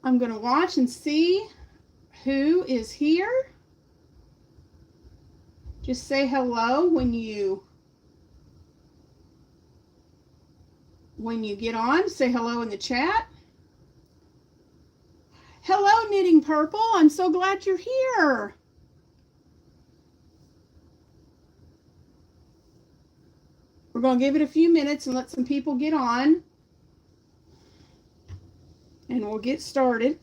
I'm going to watch and see who is here. Just say hello when you get on. Say hello in the chat. Hello, Knitting Purple. I'm so glad you're here. We're going to give it a few minutes and let some people get on. And we'll get started.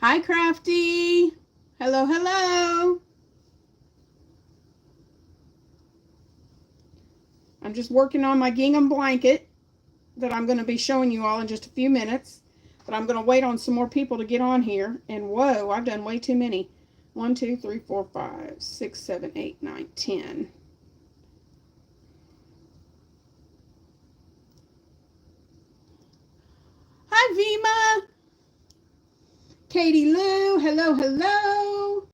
Hi, Crafty. Hello, hello. I'm just working on my gingham blanket that I'm going to be showing you all in just a few minutes. But I'm going to wait on some more people to get on here. And whoa, I've done way too many. 1, 2, 3, 4, 5, 6, 7, 8, 9, 10. Hi, Vima. Katie Lou, hello, hello.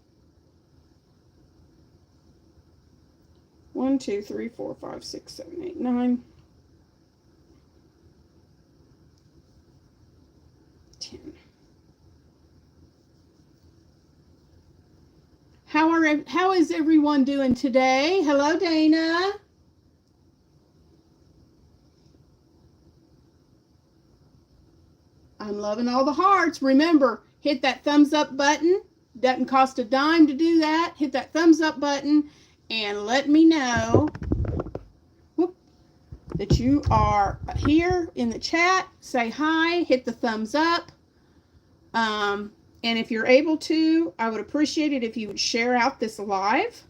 1, 2, 3, 4, 5, 6, 7, 8, 9, 10. How is everyone doing today? Hello, Dana. I'm loving all the hearts. Remember, hit that thumbs up button. Doesn't cost a dime to do that. Hit that thumbs up button and let me know that you are here in the chat. Say hi, hit the thumbs up. And if you're able to, I would appreciate it if you would share out this live.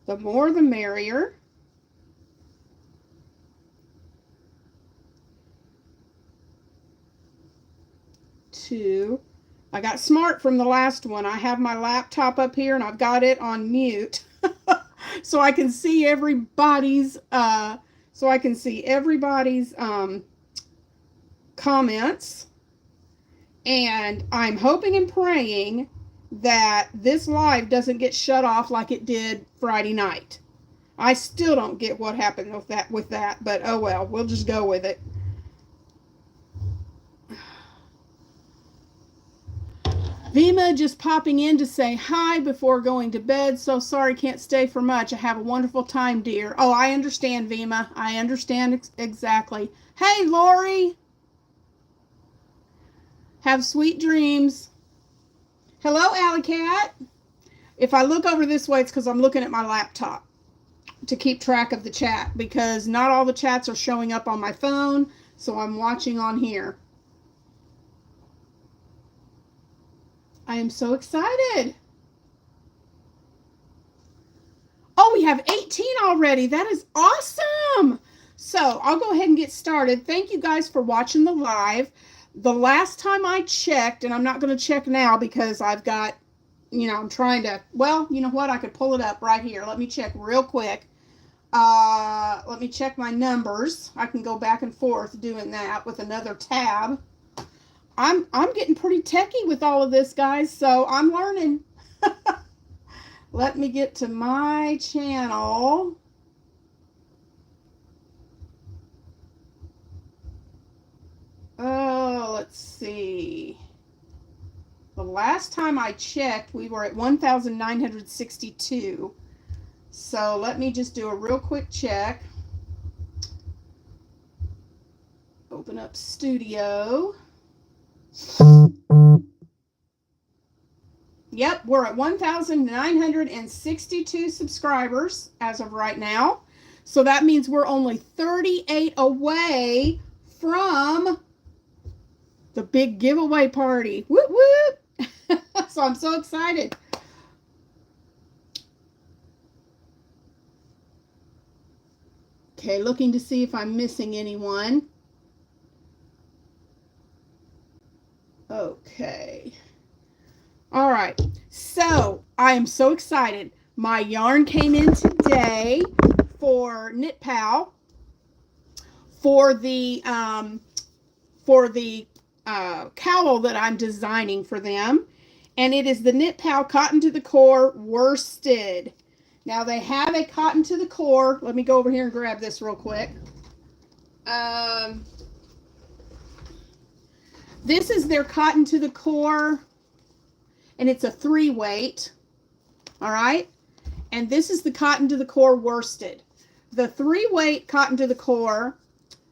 The more the merrier. I got smart from the last one. I have my laptop up here and I've got it on mute so I can see everybody's comments. And I'm hoping and praying that this live doesn't get shut off like it did Friday night. I still don't get what happened with that, but oh well, we'll just go with it. Vima just popping in to say hi before going to bed. So sorry, can't stay for much. I have a wonderful time, dear. Oh, I understand, Vima. I understand exactly. Hey, Lori. Have sweet dreams. Hello, Alley Cat. If I look over this way, it's because I'm looking at my laptop to keep track of the chat, because not all the chats are showing up on my phone, so I'm watching on here. I am so excited. Oh, we have 18 already. That is awesome. So I'll go ahead and get started. Thank you guys for watching the live. The last time I checked, and I'm not going to check now because I've got, I'm trying to, well, you know what? I could pull it up right here. Let me check real quick. Let me check my numbers. I can go back and forth doing that with another tab. I'm getting pretty techie with all of this, guys, so I'm learning. Let me get to my channel. Oh, let's see. The last time I checked, we were at 1,962. So let me just do a real quick check. Open up Studio. Yep, we're at 1,962 subscribers as of right now. So that means we're only 38 away from the big giveaway party. Whoop, whoop. So I'm so excited. Okay, looking to see if I'm missing anyone. Okay. All right. So I am so excited. My yarn came in today for Knit Pal for the cowl that I'm designing for them, and it is the Knit Pal Cotton to the Core worsted. Now they have a cotton to the core. Let me go over here and grab this real quick. This is their cotton to the core, and it's a 3-weight. All right. And this is the cotton to the core worsted. The 3-weight cotton to the core,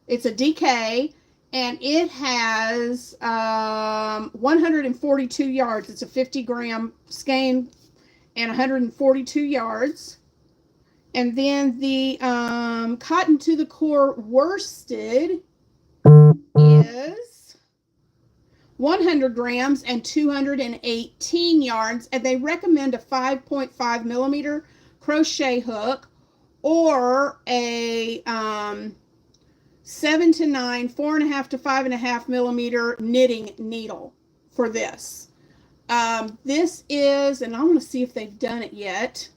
it's a DK, and it has 142 yards. It's a 50-gram skein and 142 yards. And then the cotton to the core worsted is 100 grams and 218 yards. And they recommend a 5.5 millimeter crochet hook or a 7 to 9, 4.5 to 5.5 millimeter knitting needle for this. This is, and I want to see if they've done it yet.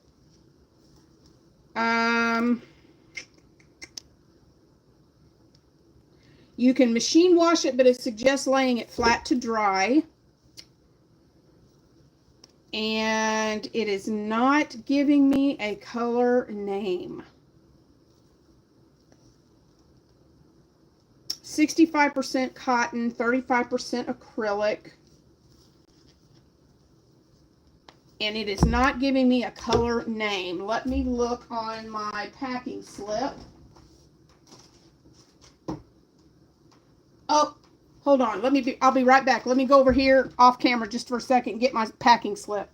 You can machine wash it, but it suggests laying it flat to dry. And it is not giving me a color name. 65% cotton, 35% acrylic. And it is not giving me a color name. Let me look on my packing slip. Oh, hold on. I'll be right back. Let me go over here off camera just for a second and get my packing slip.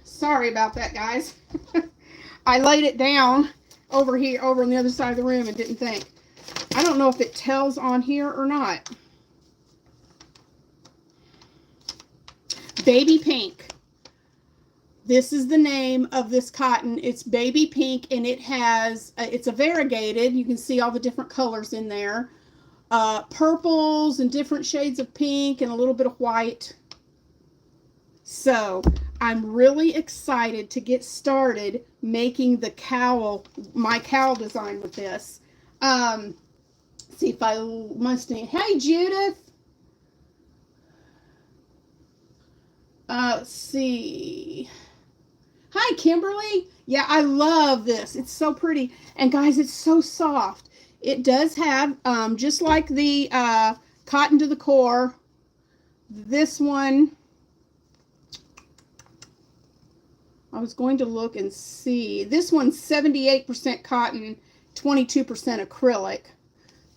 Sorry about that, guys. I laid it down over here, over on the other side of the room, and didn't think. I don't know if it tells on here or not. Baby pink. This is the name of this cotton. It's baby pink, and it has, it's a variegated. You can see all the different colors in there. Purples and different shades of pink and a little bit of white. So I'm really excited to get started making the cowl, my cowl design with this. See if I must need, hey Judith. Let's see. Hi Kimberly. Yeah, I love this. It's so pretty. And guys, it's so soft. It does have, just like the cotton to the core, this one, I was going to look and see. This one's 78% cotton, 22% acrylic.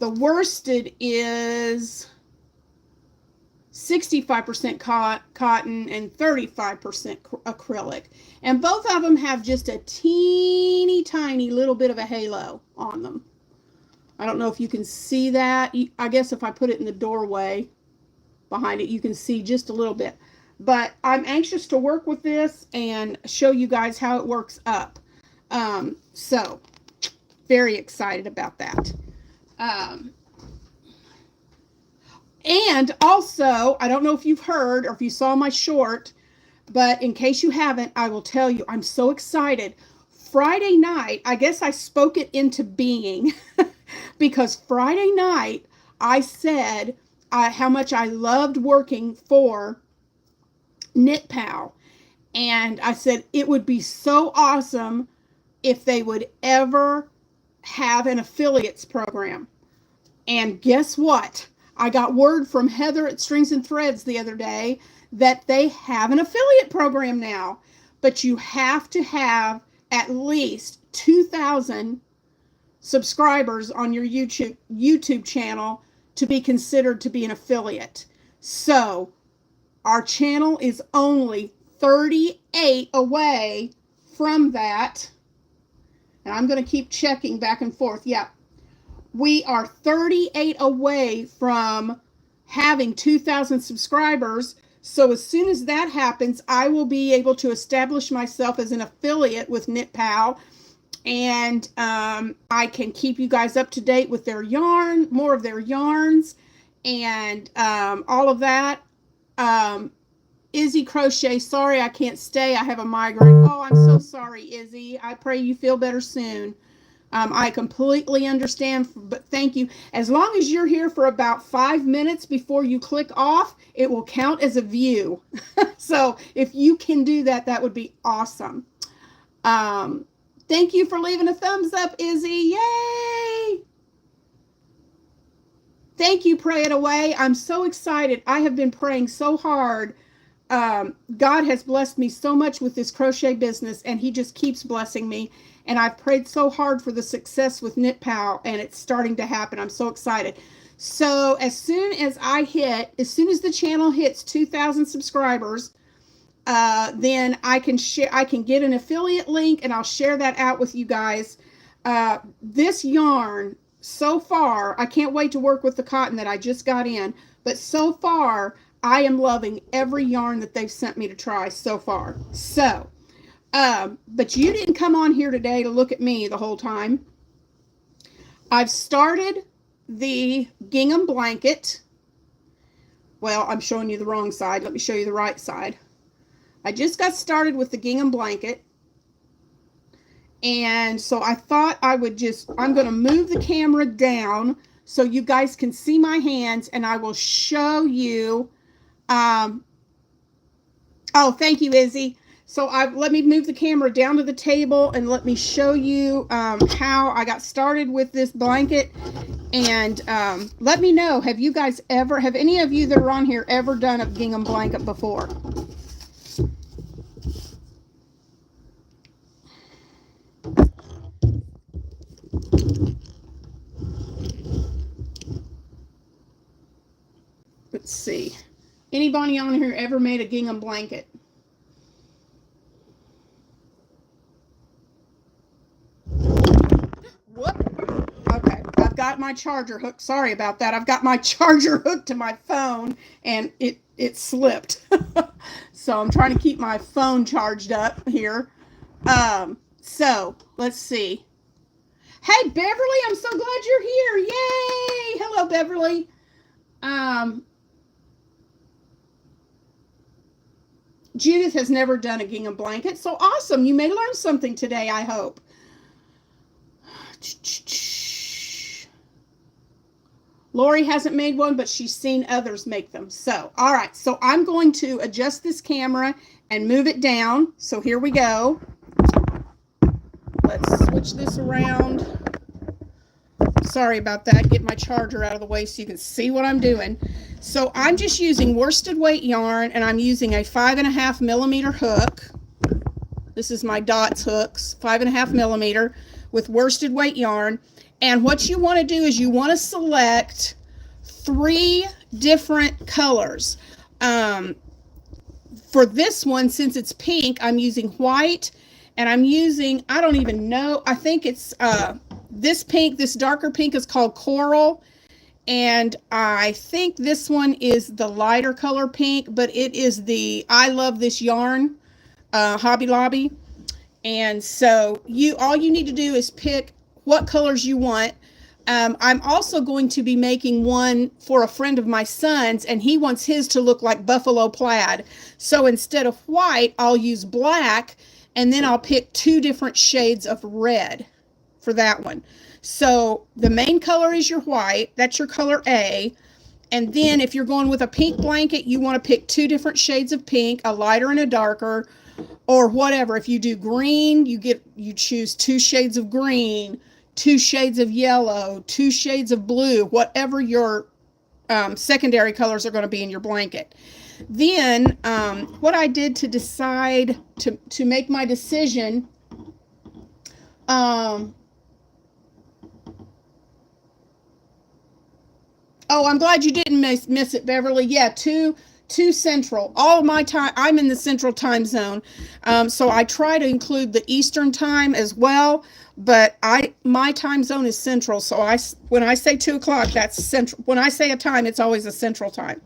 The worsted is 65% cotton and 35% acrylic. And both of them have just a teeny tiny little bit of a halo on them. I don't know if you can see that. I guess if I put it in the doorway behind it, you can see just a little bit. But I'm anxious to work with this and show you guys how it works up. So, very excited about that. And also, I don't know if you've heard or if you saw my short, but in case you haven't, I will tell you, I'm so excited. Friday night, I guess I spoke it into being because Friday night I said how much I loved working for Knit Pal, and I said it would be so awesome if they would ever have an affiliates program. And guess what? I got word from Heather at Strings and Threads the other day that they have an affiliate program now, but you have to have at least 2,000 subscribers on your YouTube channel to be considered to be an affiliate. So our channel is only 38 away from that. And I'm going to keep checking back and forth. Yeah, we are 38 away from having 2,000 subscribers. So as soon as that happens, I will be able to establish myself as an affiliate with Knit Pal. And I can keep you guys up to date with their yarn, more of their yarns, and all of that. Izzy Crochet, sorry I can't stay. I have a migraine. Oh, I'm so sorry, Izzy. I pray you feel better soon. I completely understand, but thank you. As long as you're here for about 5 minutes before you click off, it will count as a view. So if you can do that, that would be awesome. Thank you for leaving a thumbs up, Izzy. Yay! Thank you, Pray It Away. I'm so excited. I have been praying so hard. God has blessed me so much with this crochet business, and he just keeps blessing me. And I've prayed so hard for the success with Knit Pal, and it's starting to happen. I'm so excited. So as soon as the channel hits 2,000 subscribers, then I can get an affiliate link, and I'll share that out with you guys. This yarn, so far, I can't wait to work with the cotton that I just got in, but so far, I am loving every yarn that they've sent me to try so far. So, but you didn't come on here today to look at me the whole time. I've started the gingham blanket. Well, I'm showing you the wrong side. Let me show you the right side. I just got started with the gingham blanket. And so I thought I'm going to move the camera down so you guys can see my hands, and I will show you. Oh, thank you, Izzy. So let me move the camera down to the table and let me show you how I got started with this blanket. And let me know, have any of you that are on here ever done a gingham blanket before? Let's see. Anybody on here ever made a gingham blanket? Whoop. Okay, I've got my charger hooked. Sorry about that. I've got my charger hooked to my phone, and it slipped. So I'm trying to keep my phone charged up here. So let's see. Hey, Beverly, I'm so glad you're here. Yay! Hello, Beverly. Judith has never done a gingham blanket. So awesome. You may learn something today, I hope. Lori hasn't made one, but she's seen others make them. So, all right. So I'm going to adjust this camera and move it down. So here we go. Let's switch this around. Sorry about that. Get my charger out of the way so you can see what I'm doing. So I'm just using worsted weight yarn, and I'm using a 5.5 millimeter hook. This is my Dots hooks, 5.5 millimeter with worsted weight yarn. And what you want to do is you want to select 3 different colors. For this one, since it's pink, I'm using white, and I'm using, I don't even know, I think it's this pink, this darker pink is called Coral, and I think this one is the lighter color pink, but it is the I Love This Yarn Hobby Lobby. And so all you need to do is pick what colors you want. I'm also going to be making one for a friend of my son's, and he wants his to look like buffalo plaid. So instead of white, I'll use black, and then I'll pick 2 different shades of red for that one. So the main color is your white. That's your color A. And then if you're going with a pink blanket, you want to pick 2 different shades of pink, a lighter and a darker, or whatever. If you do green, you choose 2 shades of green, 2 shades of yellow, 2 shades of blue, whatever your secondary colors are going to be in your blanket. Then what I did to decide to make my decision, oh, I'm glad you didn't miss it, Beverly. Yeah, 2 Central. All of my time, I'm in the Central time zone. So I try to include the Eastern time as well, but my time zone is Central. So when I say 2 o'clock, that's Central. When I say a time, it's always a Central time.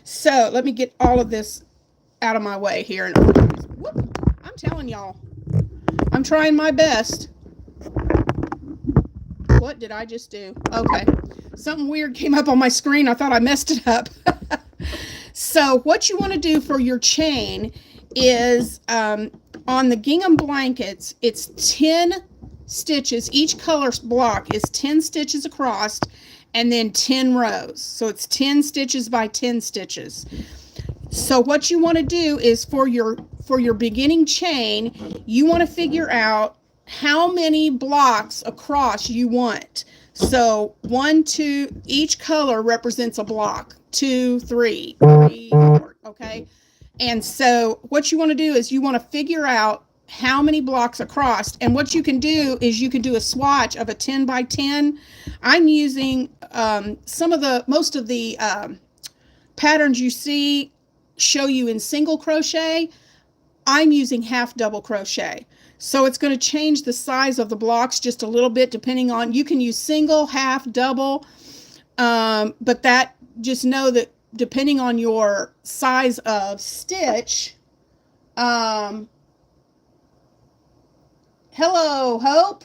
So let me get all of this out of my way here. Whoop, I'm telling y'all, I'm trying my best. What did I just do? Okay. Something weird came up on my screen. I thought I messed it up. So what you want to do for your chain is on the gingham blankets, it's 10 stitches. Each color block is 10 stitches across and then 10 rows. So it's 10 stitches by 10 stitches. So what you want to do is for your beginning chain, you want to figure out how many blocks across you want. So 1, 2, each color represents a block. 2, 3, 3, 4, okay? And so what you want to do is you want to figure out how many blocks across, and what you can do is you can do a swatch of a 10 by 10. I'm using most of the patterns you see show you in single crochet. I'm using half double crochet. So it's going to change the size of the blocks just a little bit depending on, you can use single, half, double, but that, just know that depending on your size of stitch, hello, Hope.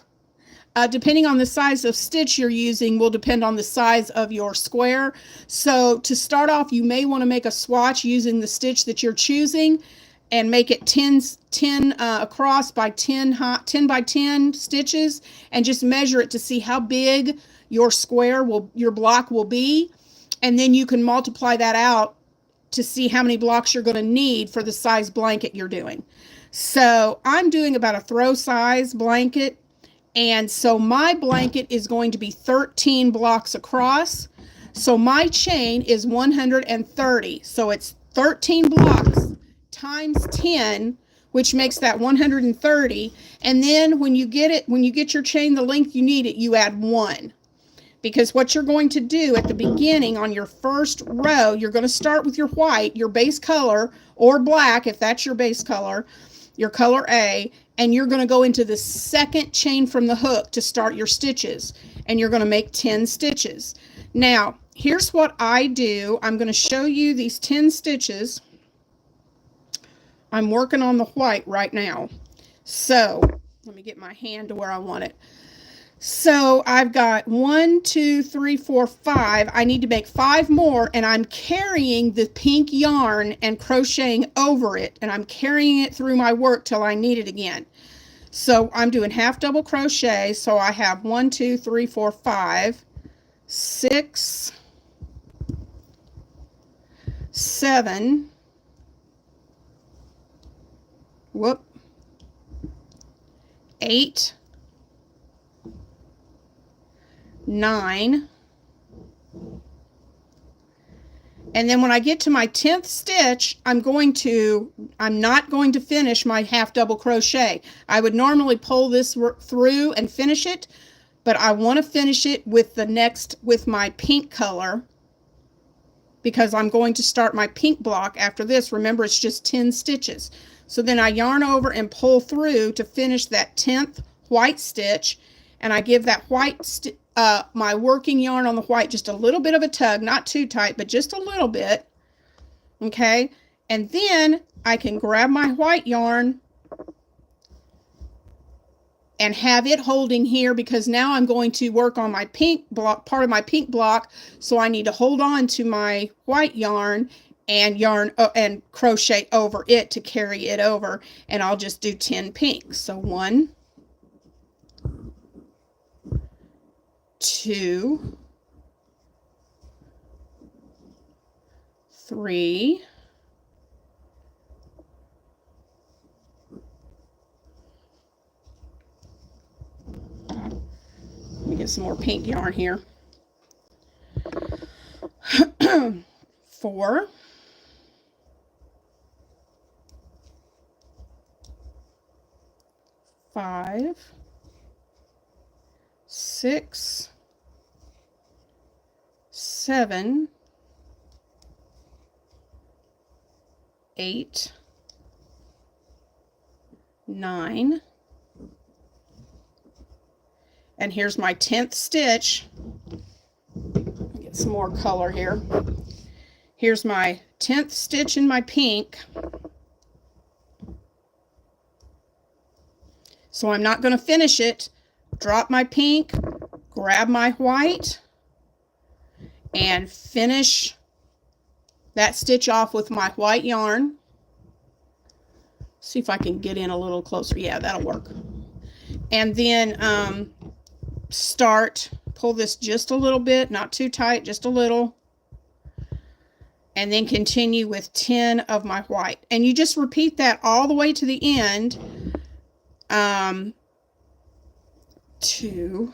Depending on the size of stitch you're using will depend on the size of your square. So to start off, you may want to make a swatch using the stitch that you're choosing and make it 10 across by 10 by 10 stitches, and just measure it to see how big your your block will be. And then you can multiply that out to see how many blocks you're going to need for the size blanket you're doing. So I'm doing about a throw size blanket. And so my blanket is going to be 13 blocks across. So my chain is 130. So it's 13 blocks times 10, which makes that 130. And then when you get your chain the length you need it, you add 1. Because what you're going to do at the beginning on your first row, you're going to start with your white, your base color, or black if that's your base color, your color A, and you're going to go into the second chain from the hook to start your stitches, and you're going to make 10 stitches. Now, here's what I do. I'm going to show you these 10 stitches. I'm working on the white right now. So, let me get my hand to where I want it. So I've got 1, 2, 3, 4, 5. I need to make 5 more, and I'm carrying the pink yarn and crocheting over it, and I'm carrying it through my work till I need it again. So I'm doing half double crochet. So I have 1, 2, 3, 4, 5, 6, 7, 8, 9, and then when I get to my 10th stitch, I'm not going to finish my half double crochet. I would normally pull this through and finish it, but I want to finish it with my pink color, because I'm going to start my pink block after this. Remember, it's just 10 stitches. So then I yarn over and pull through to finish that 10th white stitch, and I give that white my working yarn on the white just a little bit of a tug, not too tight, but just a little bit. Okay, and then I can grab my white yarn and have it holding here, because now I'm going to work on my pink block, part of my pink block. So I need to hold on to my white yarn and crochet over it to carry it over, and I'll just do 10 pink. So 1, 2, 3, some more pink yarn here. 4, 5, 6, 7, 8, 9, and here's my 10th stitch. Get some more color here. Here's my 10th stitch in my pink. So I'm not going to finish it. Drop my pink, grab my white, and finish that stitch off with my white yarn. See if I can get in a little closer. Yeah, that'll work. And then pull this just a little bit, not too tight, just a little. And then continue with 10 of my white. And you just repeat that all the way to the end. 2.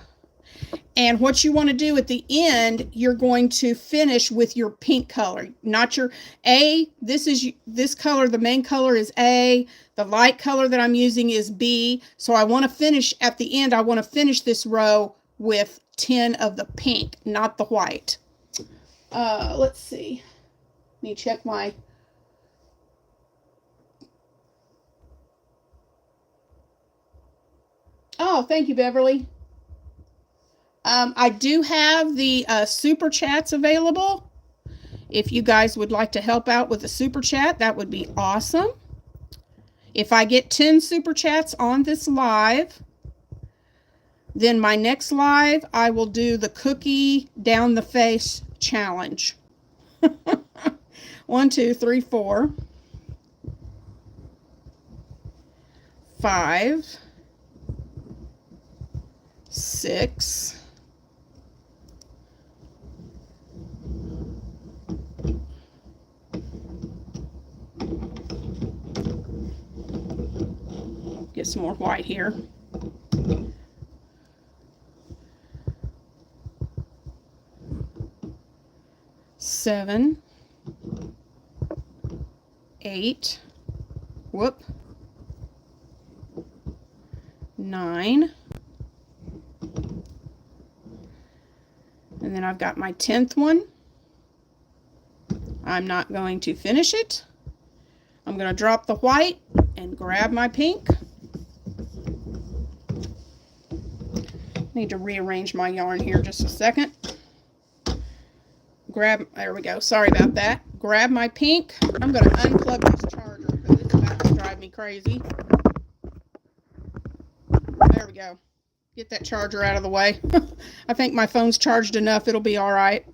And what you want to do at the end, you're going to finish with your pink color, not your A. This color, the main color is A. The light color that I'm using is B. So I want to finish at the end. I want to finish this row with 10 of the pink, not the white. Let's see. Let me check my... Oh, thank you, Beverly. I do have the super chats available. If you guys would like to help out with the super chat, that would be awesome. If I get 10 super chats on this live, then my next live, I will do the cookie down the face challenge. 1, 2, 3, 4, 5, 6, 'Get some more white here. 7, 8, 9, and then I've got my 10th one. I'm not going to finish it. I'm going to drop the white and grab my pink. Need to rearrange my yarn here just a second. There we go. Sorry about that. Grab my pink. I'm going to unplug this charger because it's about to drive me crazy. There we go. Get that charger out of the way. I think my phone's charged enough. It'll be all right.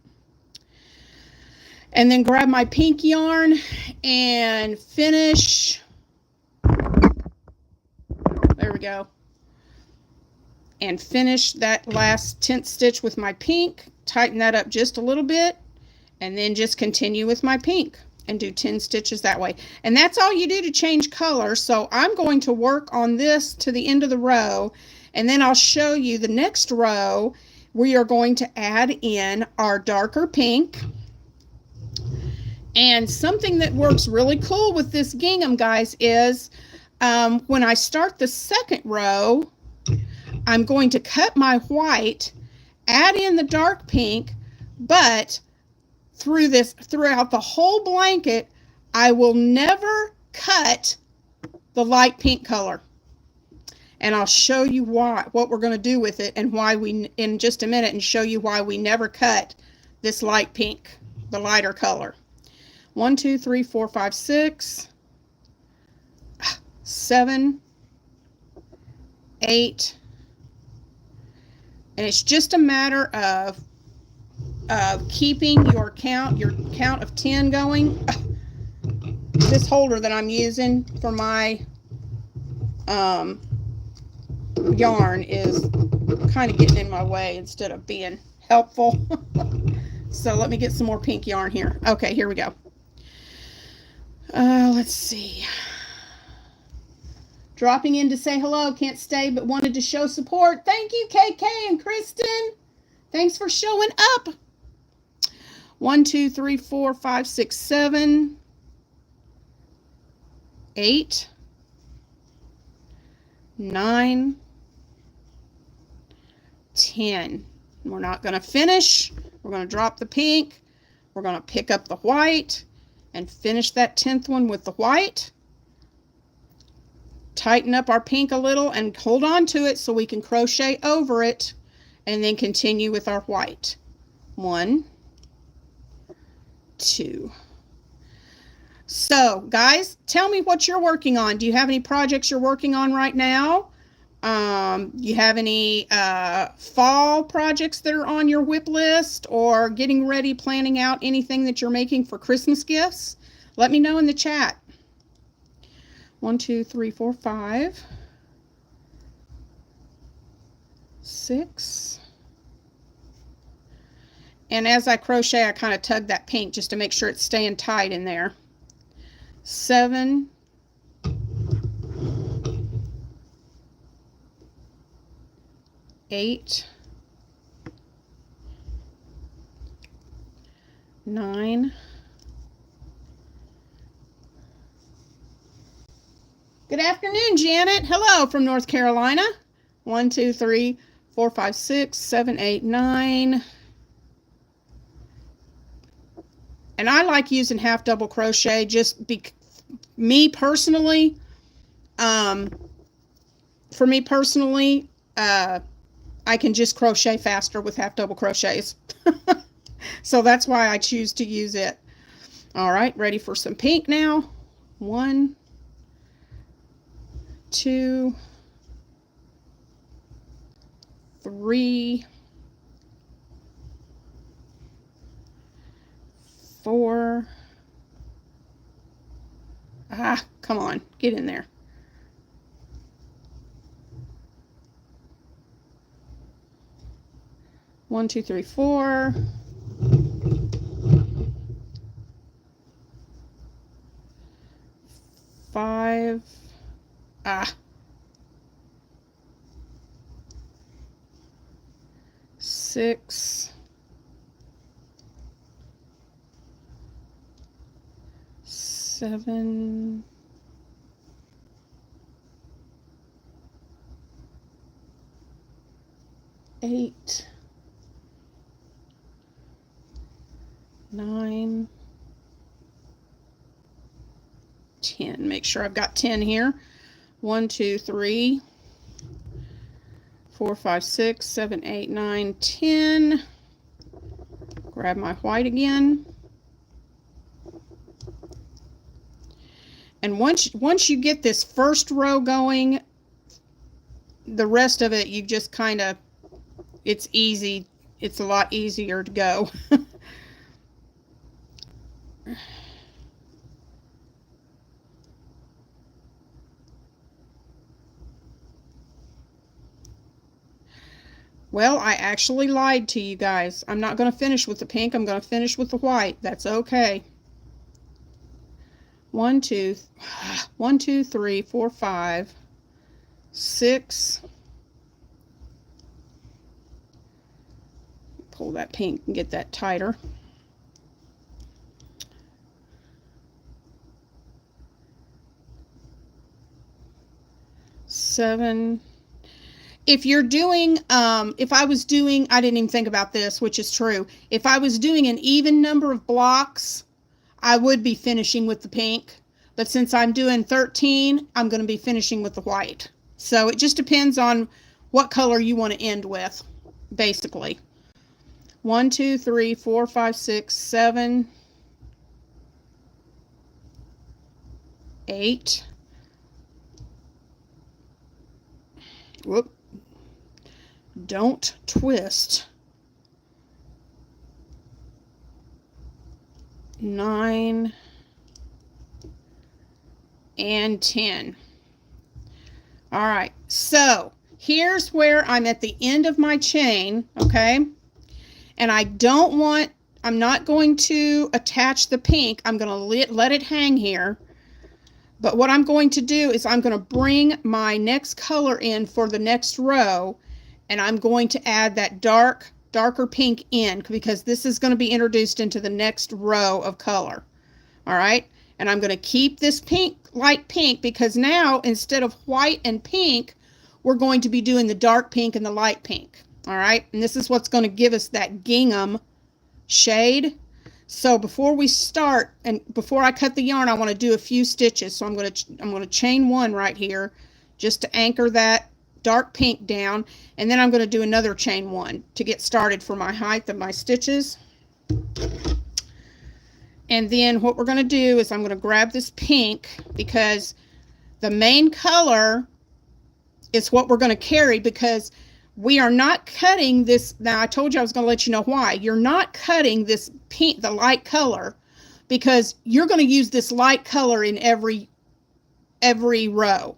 And then grab my pink yarn and finish. There we go. And finish that last 10th stitch with my pink. Tighten that up just a little bit. And then just continue with my pink and do 10 stitches that way. And that's all you do to change color. So I'm going to work on this to the end of the row. And then I'll show you the next row. We are going to add in our darker pink. And something that works really cool with this gingham, guys, is when I start the second row, I'm going to cut my white, add in the dark pink, but throughout the whole blanket, I will never cut the light pink color. And I'll show you what we're going to do with it and why in just a minute, and show you why we never cut this light pink, the lighter color. 1, 2, 3, 4, 5, 6, 7, 8, and it's just a matter of keeping your count of 10 going. This holder that I'm using for my yarn is kind of getting in my way instead of being helpful. So let me get some more pink yarn here. Okay, here we go. Let's see. Dropping in to say hello. Can't stay, but wanted to show support. Thank you, KK and Kristen. Thanks for showing up. 1, 2, 3, 4, 5, 6, 7, 8, 9, 10. We're not going to finish. We're going to drop the pink. We're going to pick up the white and finish that 10th one with the white. Tighten up our pink a little and hold on to it so we can crochet over it, and then continue with our white. 1, 2. So guys, tell me what you're working on. Do you have any projects you're working on right now? You have any fall projects that are on your WIP list, or getting ready, planning out anything that you're making for Christmas gifts? Let me know in the chat. 1, 2, 3, 4, 5, 6. And as I crochet, I kind of tug that pink just to make sure it's staying tight in there. 7, 8, 9. Good afternoon, Janet. Hello from North Carolina. 1, 2, 3, 4, 5, 6, 7, 8, 9. And I like using half double crochet just me personally. For me personally, I can just crochet faster with half double crochets. So that's why I choose to use it. All right, ready for some pink now. 1, 2, 3, 4. Come on, get in there. 1, 2, 3, 4. 5. 6. 7. 8. 9. 10. Make sure I've got 10 here. 1, 2, 3, 4, 5, 6, 7, 8, 9, 10. Grab my white again. And once you get this first row going, the rest of it, you just kind of, it's easy. It's a lot easier to go. Well, I actually lied to you guys. I'm not going to finish with the pink. I'm going to finish with the white. That's okay. 1, 2, 3, 4, 5, 6. Pull that pink and get that tighter. 7. If you're doing, if I was doing, I didn't even think about this, which is true. If I was doing an even number of blocks, I would be finishing with the pink. But since I'm doing 13, I'm going to be finishing with the white. So it just depends on what color you want to end with, basically. 1, 2, 3, 4, 5, 6, 7, 8. Whoop. Don't twist. 9 and 10. All right, so here's where I'm at the end of my chain, okay? And I'm not going to attach the pink. I'm going to let it hang here. But what I'm going to do is I'm going to bring my next color in for the next row, and I'm going to add that darker pink in, because this is going to be introduced into the next row of color. All right, and I'm going to keep this pink, light pink, because now instead of white and pink, we're going to be doing the dark pink and the light pink. All right, and this is what's going to give us that gingham shade. So before we start, and before I cut the yarn, I want to do a few stitches. So I'm going to chain 1 right here just to anchor that dark pink down, and then I'm going to do another chain 1 to get started for my height of my stitches. And then what we're going to do is I'm going to grab this pink, because the main color is what we're going to carry, because we are not cutting this. Now, I told you I was going to let you know why. You're not cutting this pink, the light color, because you're going to use this light color in every row.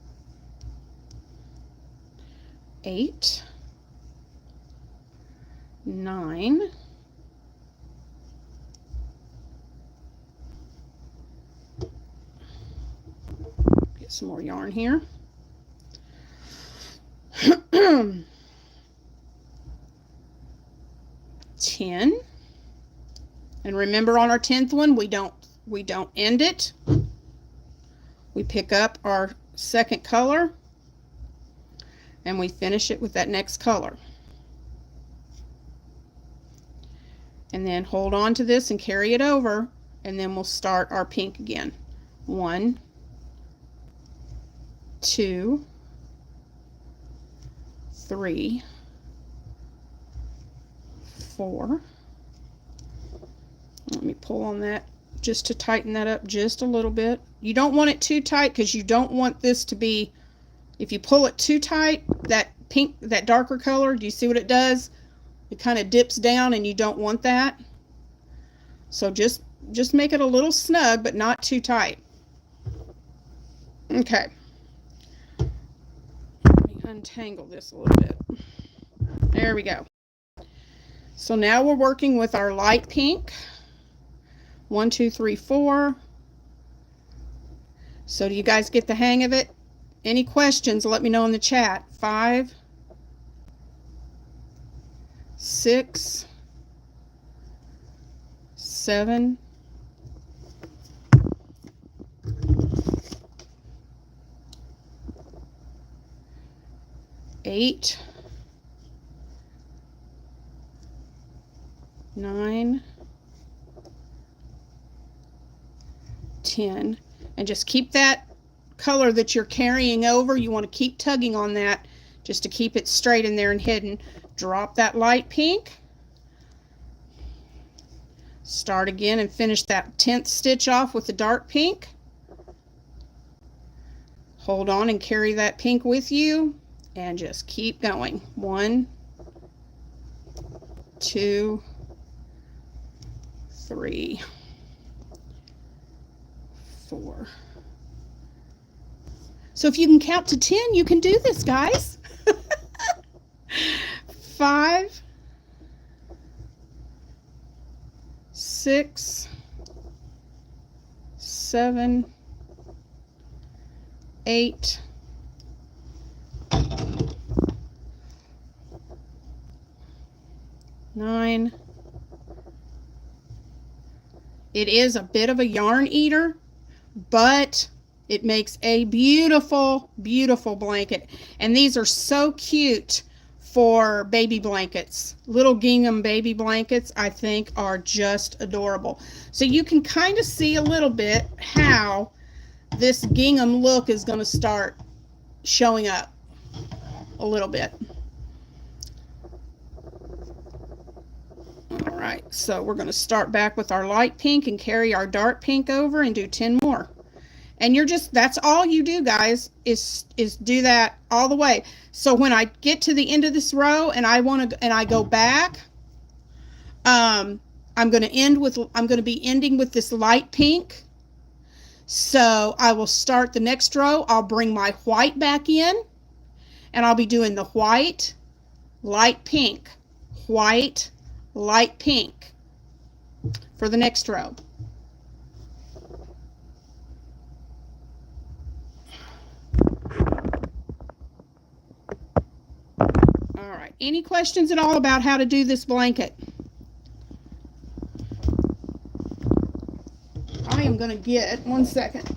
8, 9, get some more yarn here. 10, and remember on our 10th one we don't end it. We pick up our second color and we finish it with that next color. And then hold on to this and carry it over, and then we'll start our pink again. 1, 2, 3, 4. Let me pull on that just to tighten that up just a little bit. You don't want it too tight because you don't want this to be, if you pull it too tight, that pink, that darker color, do you see what it does? It kind of dips down and you don't want that. So just make it a little snug, but not too tight. Okay. Let me untangle this a little bit. There we go. So now we're working with our light pink. 1, 2, 3, 4. So do you guys get the hang of it? Any questions, let me know in the chat. 5, 6, 7, 8, 9, 10, and just keep that color that you're carrying over. You want to keep tugging on that just to keep it straight in there and hidden. Drop that light pink, start again and finish that 10th stitch off with the dark pink. Hold on and carry that pink with you and just keep going. 1, 2, 3, 4. So if you can count to 10, you can do this, guys. 5, 6, 7, 8, 9. It is a bit of a yarn eater, but it makes a beautiful, beautiful blanket. And these are so cute for baby blankets. Little gingham baby blankets, I think, are just adorable. So you can kind of see a little bit how this gingham look is going to start showing up a little bit. All right, so we're going to start back with our light pink and carry our dark pink over and do 10 more. And you're just, that's all you do, guys, is do that all the way. So when I get to the end of this row and I go back, I'm going to be ending with this light pink. So I will start the next row. I'll bring my white back in and I'll be doing the white, light pink, white, light pink for the next row. All right, any questions at all about how to do this blanket? I am going to get, one second.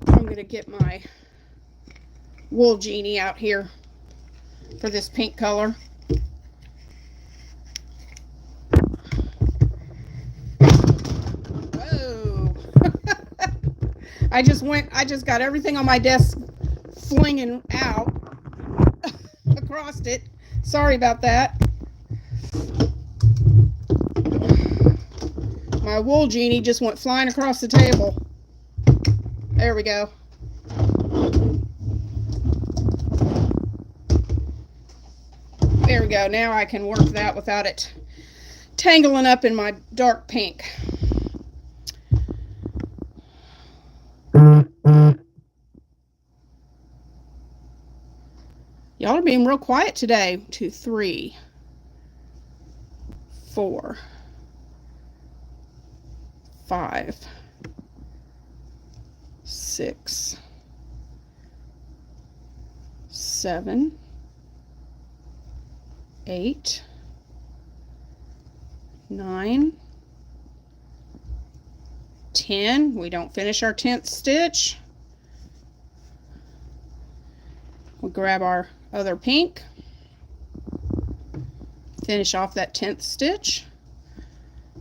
I'm going to get my wool genie out here for this pink color. Whoa. I just got everything on my desk flinging out across it. Sorry about that. My wool genie just went flying across the table. There we go. There we go. Now I can work that without it tangling up in my dark pink. Y'all are being real quiet today. 2, 3, 4, 5, 6, 7, 8, 9, 10. We don't finish our 10th stitch. We'll grab our other pink, finish off that 10th stitch,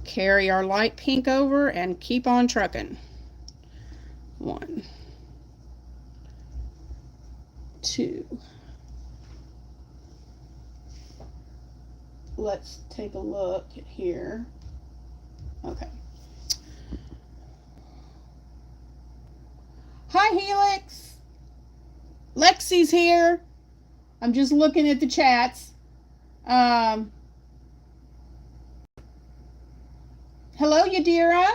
carry our light pink over, and keep on trucking. 1, 2. Let's take a look at here. Okay. Hi, Helix. Lexi's here. I'm just looking at the chats. Hello, Yadira.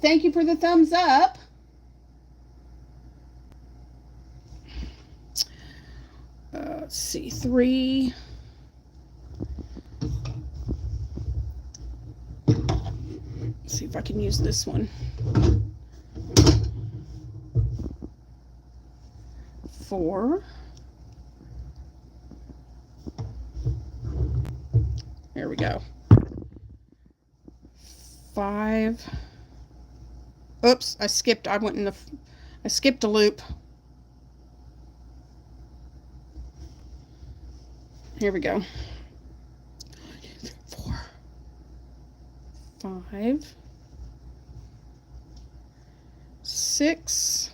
Thank you for the thumbs up. Let's see, 3. Let's see if I can use this one. 4. There we go. 5. Oops, I skipped a loop. Here we go. 4, 5, 6,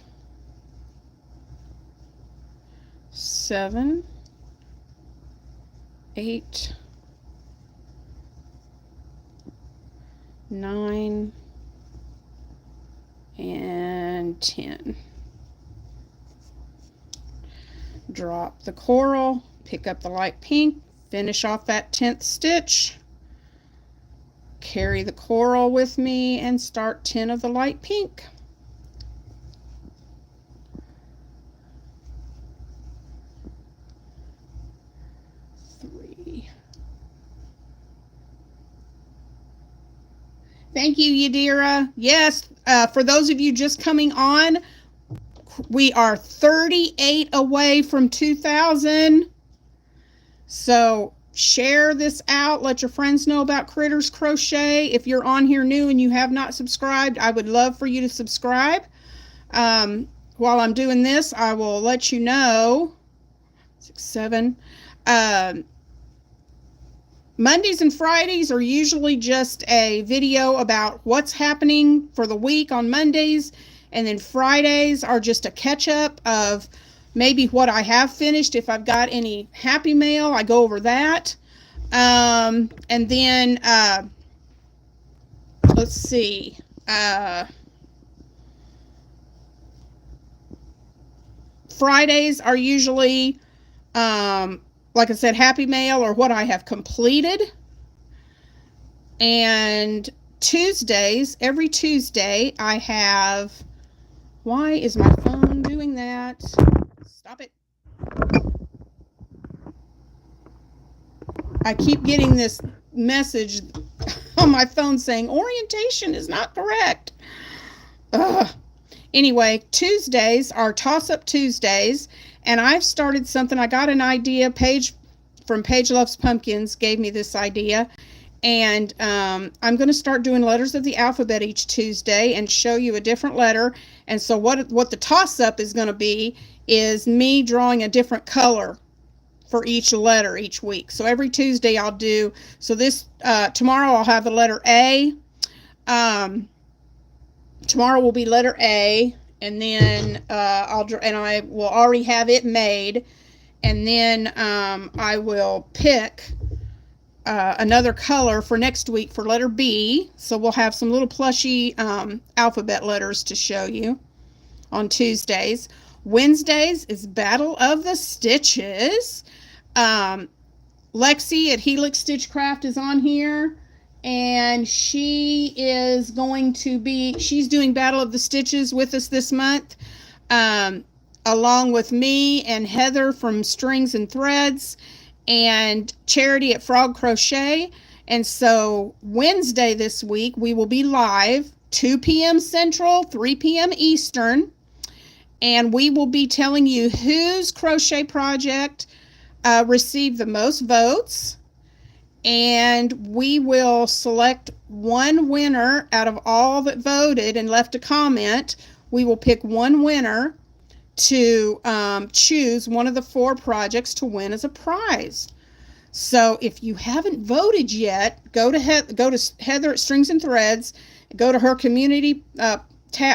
7, 8, 9, and 10. Drop the coral, pick up the light pink, finish off that 10th stitch, carry the coral with me, and start 10 of the light pink. Thank you, Yadira. Yes, for those of you just coming on, we are 38 away from 2,000. So share this out. Let your friends know about Critters Crochet. If you're on here new and you have not subscribed, I would love for you to subscribe. While I'm doing this, I will let you know. 6, 7. Mondays and Fridays are usually just a video about what's happening for the week on Mondays, and then Fridays are just a catch-up of maybe what I have finished. If I've got any happy mail, I go over that. And then, let's see. Fridays are usually, like I said, happy mail or what I have completed. And Tuesdays, every Tuesday, I have... Why is my phone doing that? Stop it. I keep getting this message on my phone saying orientation is not correct. Ugh. Anyway, Tuesdays are Toss-Up Tuesdays, and I've started something. I got an idea. Paige from Paige Loves Pumpkins gave me this idea, and I'm going to start doing letters of the alphabet each Tuesday and show you a different letter. And so what the toss-up is going to be is me drawing a different color for each letter each week. So every Tuesday I'll do, so this, tomorrow I'll have the letter A. Tomorrow will be letter A, and then I will already have it made, and then I will pick another color for next week for letter B. So we'll have some little plushy alphabet letters to show you on Tuesdays. Wednesdays is Battle of the Stitches. Lexi at Helix Stitchcraft is on here, and she is going to be, she's doing Battle of the Stitches with us this month. along with me and Heather from Strings and Threads and Charity at Frog Crochet. And so Wednesday this week, we will be live 2 p.m. Central, 3 p.m. Eastern. And we will be telling you whose crochet project received the most votes. And we will select one winner out of all that voted and left a comment. We will pick one winner to choose one of the 4 projects to win as a prize. So if you haven't voted yet, go to Heather at Strings and Threads, go to her community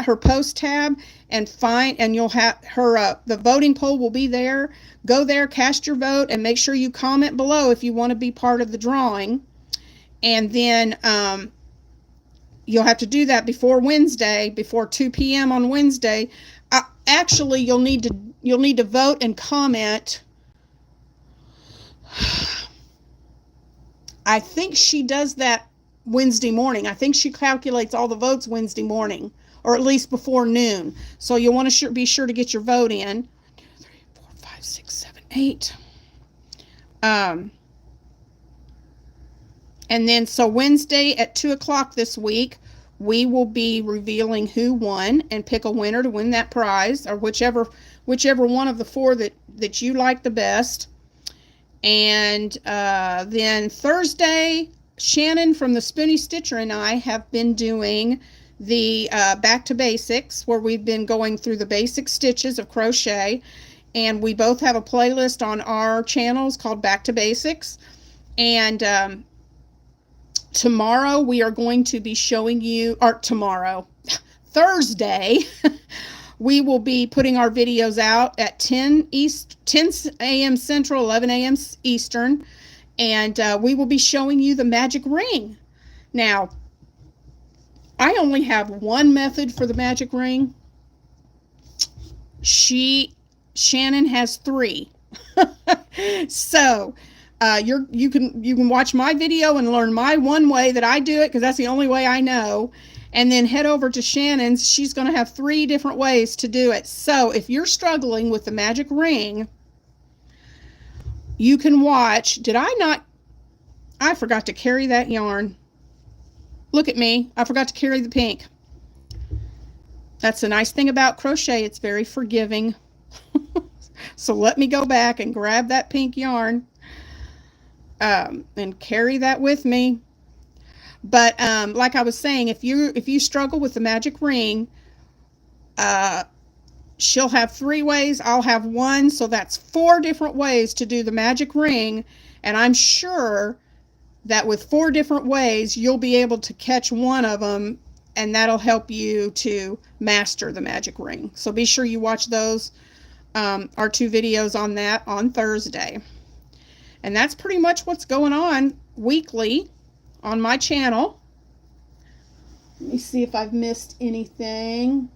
her post tab, and you'll have her the voting poll will be there. Go there, cast your vote, and make sure you comment below if you want to be part of the drawing. And then you'll have to do that before Wednesday, before 2 p.m. on Wednesday. Actually, you'll need to vote and comment. I think she does that Wednesday morning. I think she calculates all the votes Wednesday morning, or at least before noon. So you'll want to be sure to get your vote in. 1, 2, 3, 4, 5, 6, 7, 8. And then so Wednesday at 2 o'clock this week, we will be revealing who won and pick a winner to win that prize, or whichever one of the 4 that you like the best. And then Thursday, Shannon from the Spoony Stitcher and I have been doing the Back to Basics, where we've been going through the basic stitches of crochet. And we both have a playlist on our channels called Back to Basics. And tomorrow we are going to be showing you, or Thursday, we will be putting our videos out at 10 a.m. Central, 11 a.m. Eastern, and we will be showing you the magic ring. Now, I only have one method for the magic ring. Shannon has 3. So you can watch my video and learn my one way that I do it, because that's the only way I know. And then head over to Shannon's. She's going to have 3 different ways to do it. So if you're struggling with the magic ring, you can watch. I forgot to carry that yarn. Look at me. I forgot to carry the pink. That's the nice thing about crochet. It's very forgiving. So let me go back and grab that pink yarn and carry that with me. But like I was saying, if you struggle with the magic ring, she'll have 3 ways. I'll have 1. So that's 4 different ways to do the magic ring. And I'm sure that with 4 different ways, you'll be able to catch one of them, and that'll help you to master the magic ring. So be sure you watch those, our 2 videos on that on Thursday. And that's pretty much what's going on weekly on my channel. Let me see if I've missed anything.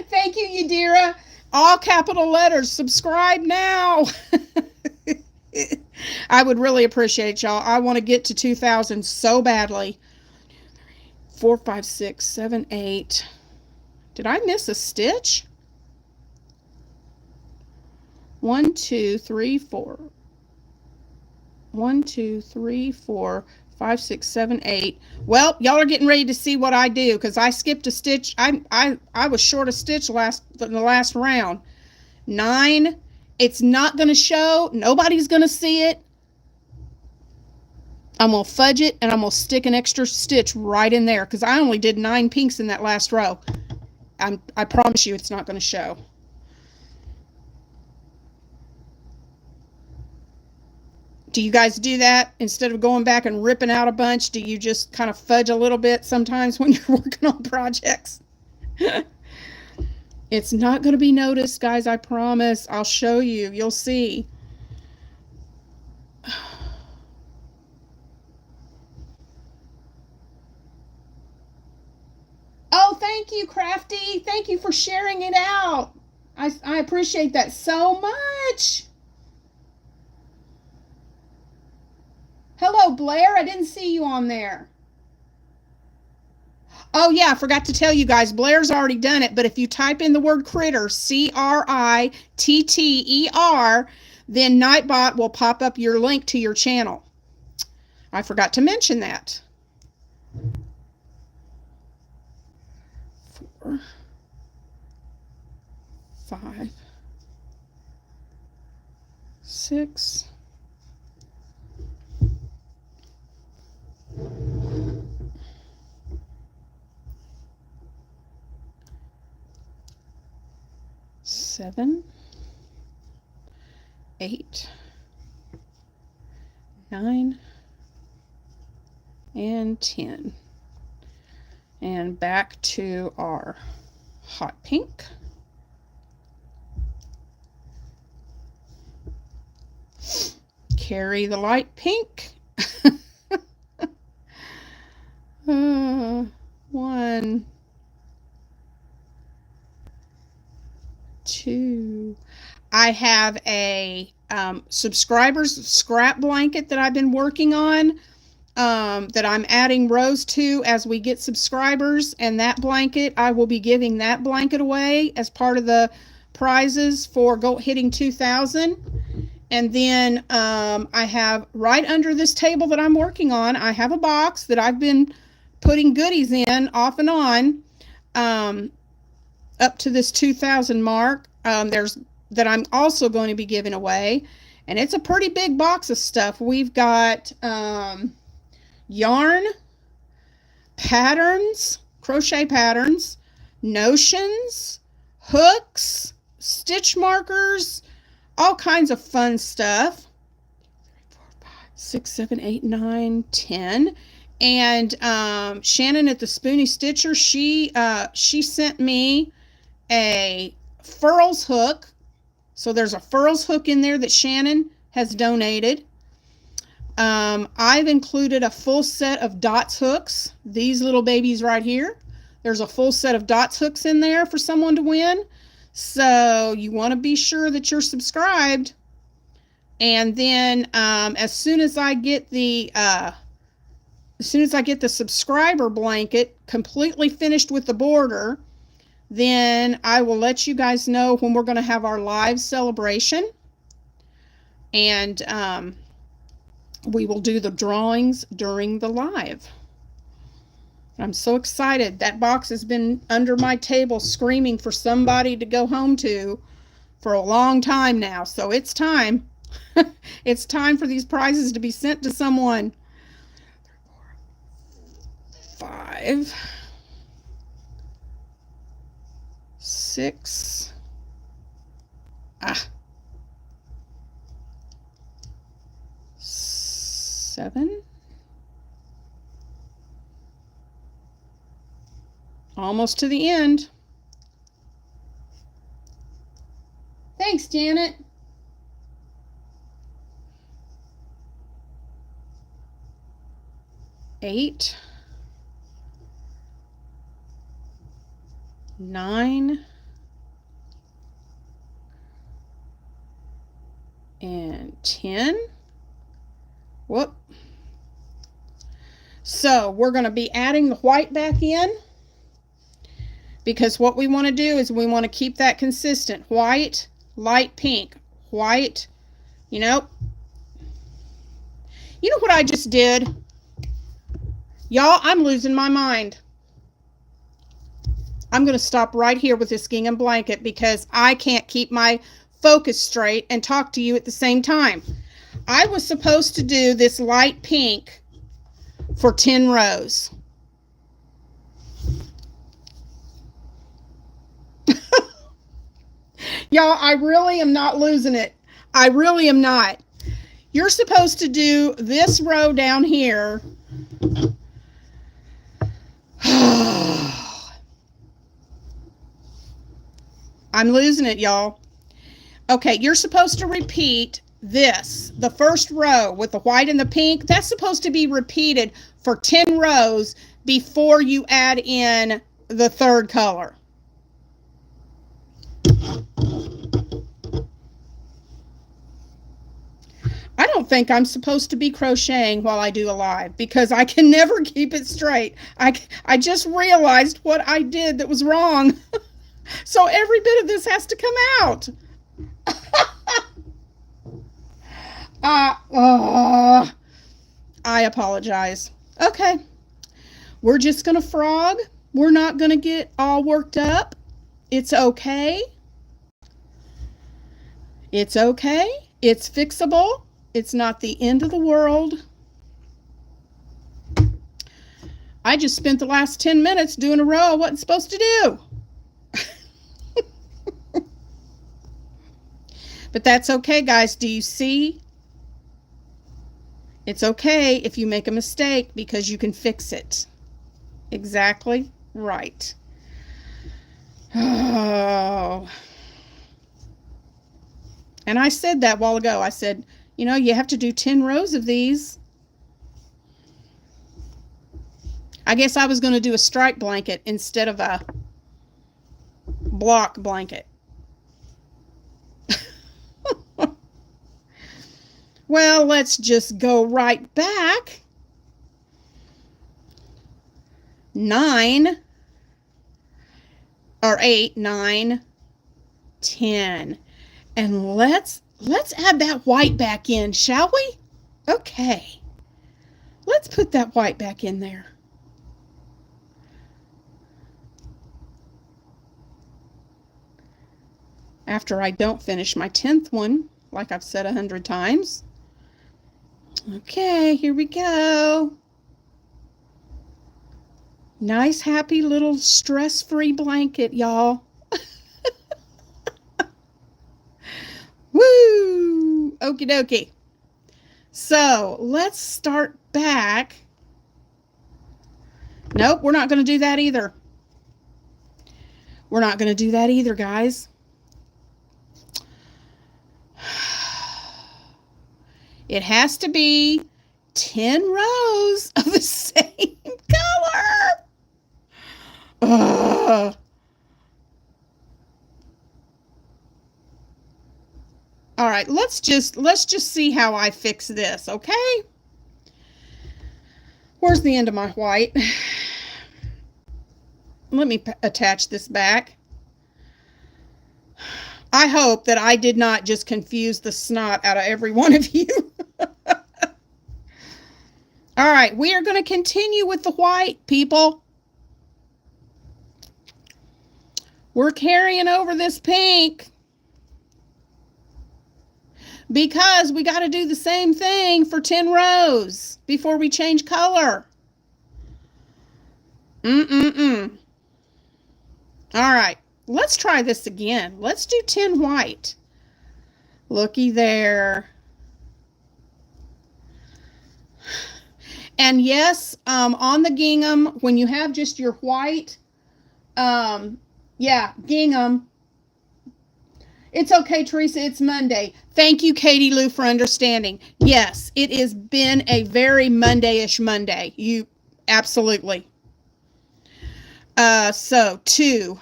Thank you, Yadira. All capital letters. Subscribe now. I would really appreciate y'all. I want to get to 2,000 so badly. 4, 5, 6, 7, 8. Did I miss a stitch? 1, 2, 3, 4. 1, 2, 3, 4, 5, 6, 7, 8. Well, y'all are getting ready to see what I do, because I skipped a stitch. I was short a stitch in the last round. 9. It's not going to show. Nobody's going to see it. I'm going to fudge it, and I'm going to stick an extra stitch right in there, because I only did 9 pinks in that last row. I promise you it's not going to show. Do you guys do that? Instead of going back and ripping out a bunch, do you just kind of fudge a little bit sometimes when you're working on projects? It's not going to be noticed, guys, I promise. I'll show you. You'll see. Oh, thank you, Crafty. Thank you for sharing it out. I appreciate that so much. Hello, Blair. I didn't see you on there. Oh yeah, I forgot to tell you guys, Blair's already done it, but if you type in the word critter, Critter, then Nightbot will pop up your link to your channel. I forgot to mention that. 4, 5, 6, 7, 8, 9, and 10. And back to our hot pink. Carry the light pink. 1, 2. I have a subscribers scrap blanket that I've been working on, that I'm adding rows to as we get subscribers, and that blanket, I will be giving that blanket away as part of the prizes for hitting 2,000. And then I have right under this table that I'm working on, I have a box that I've been putting goodies in off and on up to this 2,000 mark. There's that I'm also going to be giving away, and it's a pretty big box of stuff. We've got yarn, patterns, crochet patterns, notions, hooks, stitch markers, all kinds of fun stuff. 6, 7, 8, 9, 10. And Shannon at the Spoony Stitcher, she sent me a furls hook. So there's a furls hook in there that Shannon has donated. I've included a full set of dots hooks. These little babies right here. There's a full set of dots hooks in there for someone to win. So you want to be sure that you're subscribed. And then as soon as I get the subscriber blanket completely finished with the border, then I will let you guys know when we're going to have our live celebration. And we will do the drawings during the live. I'm so excited. That box has been under my table screaming for somebody to go home to for a long time now. So it's time. It's time for these prizes to be sent to someone. 5, 6, 7. Almost to the end. Thanks, Janet. 8, 9, and 10. Whoop. So we're going to be adding the white back in, because what we want to do is we want to keep that consistent. White, light pink, white, you know what I just did? Y'all, I'm losing my mind. I'm going to stop right here with this gingham blanket because I can't keep my focus straight and talk to you at the same time. I was supposed to do this light pink for 10 rows. Y'all, I really am not losing it. I really am not. You're supposed to do this row down here. I'm losing it, y'all. Okay, you're supposed to repeat this, the first row with the white and the pink. That's supposed to be repeated for 10 rows before you add in the third color. I don't think I'm supposed to be crocheting while I do a live because I can never keep it straight. I just realized what I did that was wrong. So every bit of this has to come out. I apologize. Okay. We're just going to frog. We're not going to get all worked up. It's okay. It's okay. It's fixable. It's not the end of the world. I just spent the last 10 minutes doing a row I wasn't supposed to do. But that's okay, guys. Do you see? It's okay if you make a mistake because you can fix it. Exactly right. Oh. And I said that a while ago. I said, you know, you have to do 10 rows of these. I guess I was going to do a stripe blanket instead of a block blanket. Well, let's just go right back. 9 or 8, 9, 10. And let's add that white back in, shall we? Okay. Let's put that white back in there. After I don't finish my 10th one, like I've said 100 times. Okay, here we go. Nice, happy little stress-free blanket, y'all. Woo! Okie dokie. So, let's start back. Nope, we're not going to do that either. We're not going to do that either, guys. It has to be 10 rows of the same color. Ugh. All right, let's just see how I fix this, okay? Where's the end of my white? Let me attach this back. I hope that I did not just confuse the snot out of every one of you. All right, we are going to continue with the white, people. We're carrying over this pink because we got to do the same thing for 10 rows before we change color. All right, let's try this again. Let's do 10 white. Looky there. And yes, on the gingham, when you have just your white, yeah, gingham. It's okay, Teresa, it's Monday. Thank you, Katie Lou, for understanding. Yes, it has been a very Monday-ish Monday. You, absolutely. So, 2.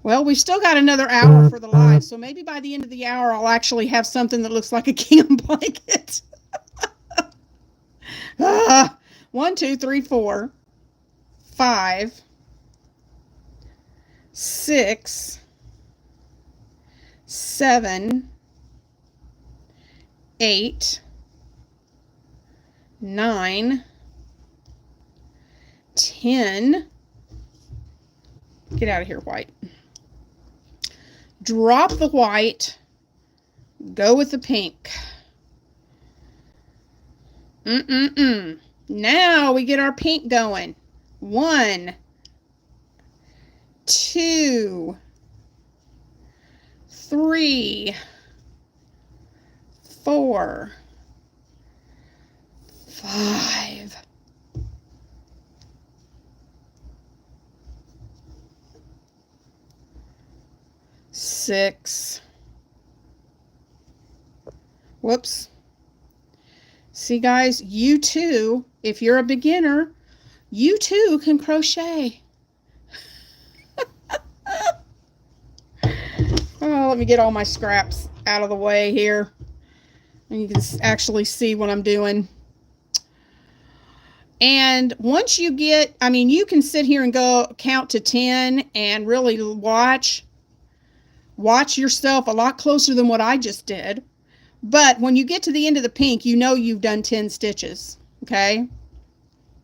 Well, we've still got another hour for the live, so maybe by the end of the hour, I'll actually have something that looks like a gingham blanket. 1, 2, 3, 4, 5, 6, 7, 8, 9, 10. Get out of here, white. Drop the white. Go with the pink. Now we get our pink going. 1, 2, 3, 4, 5. 6. Whoops. See, guys, you too, if you're a beginner, you too can crochet. Oh, let me get all my scraps out of the way here. And you can actually see what I'm doing. And once you get, I mean, you can sit here and go count to 10 and really watch yourself a lot closer than what I just did. But when you get to the end of the pink, you know you've done 10 stitches, okay?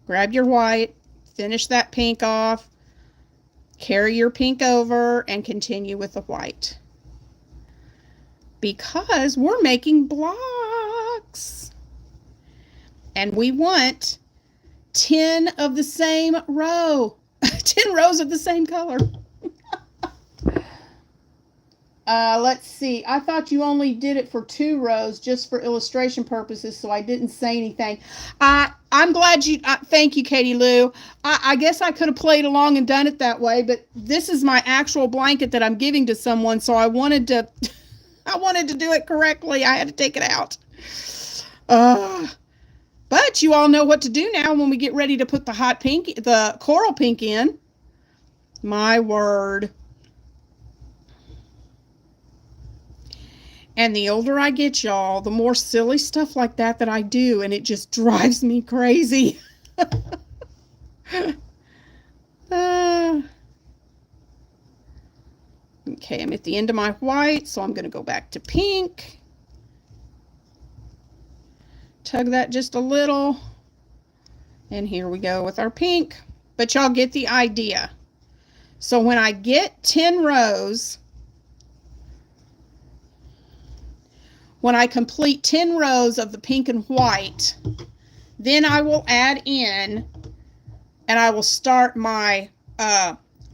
Grab your white, finish that pink off, carry your pink over, and continue with the white. Because we're making blocks. And we want 10 of the same row. 10 rows of the same color. Let's see. I thought you only did it for 2 rows just for illustration purposes, so I didn't say anything. I'm glad you, thank you, Katie Lou. I guess I could have played along and done it that way, but this is my actual blanket that I'm giving to someone, so I wanted to, I wanted to do it correctly. I had to take it out. But you all know what to do now when we get ready to put the hot pink, the coral pink in. My word. And the older I get, y'all, the more silly stuff like that I do, and it just drives me crazy. Okay, I'm at the end of my white, so I'm going to go back to pink. Tug that just a little. And here we go with our pink. But y'all get the idea. So when I get 10 rows, when I complete 10 rows of the pink and white, then I will add in, and I will start my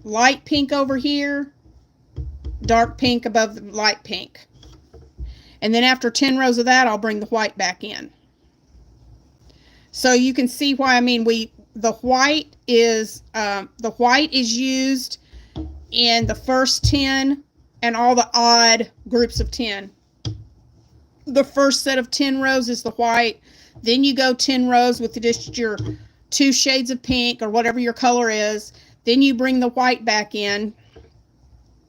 light pink over here, dark pink above the light pink. And then after 10 rows of that, I'll bring the white back in. So you can see why, I mean, the white is used in the first 10 and all the odd groups of 10. The first set of 10 rows is the white. Then you go 10 rows with just your 2 shades of pink or whatever your color is. Then you bring the white back in.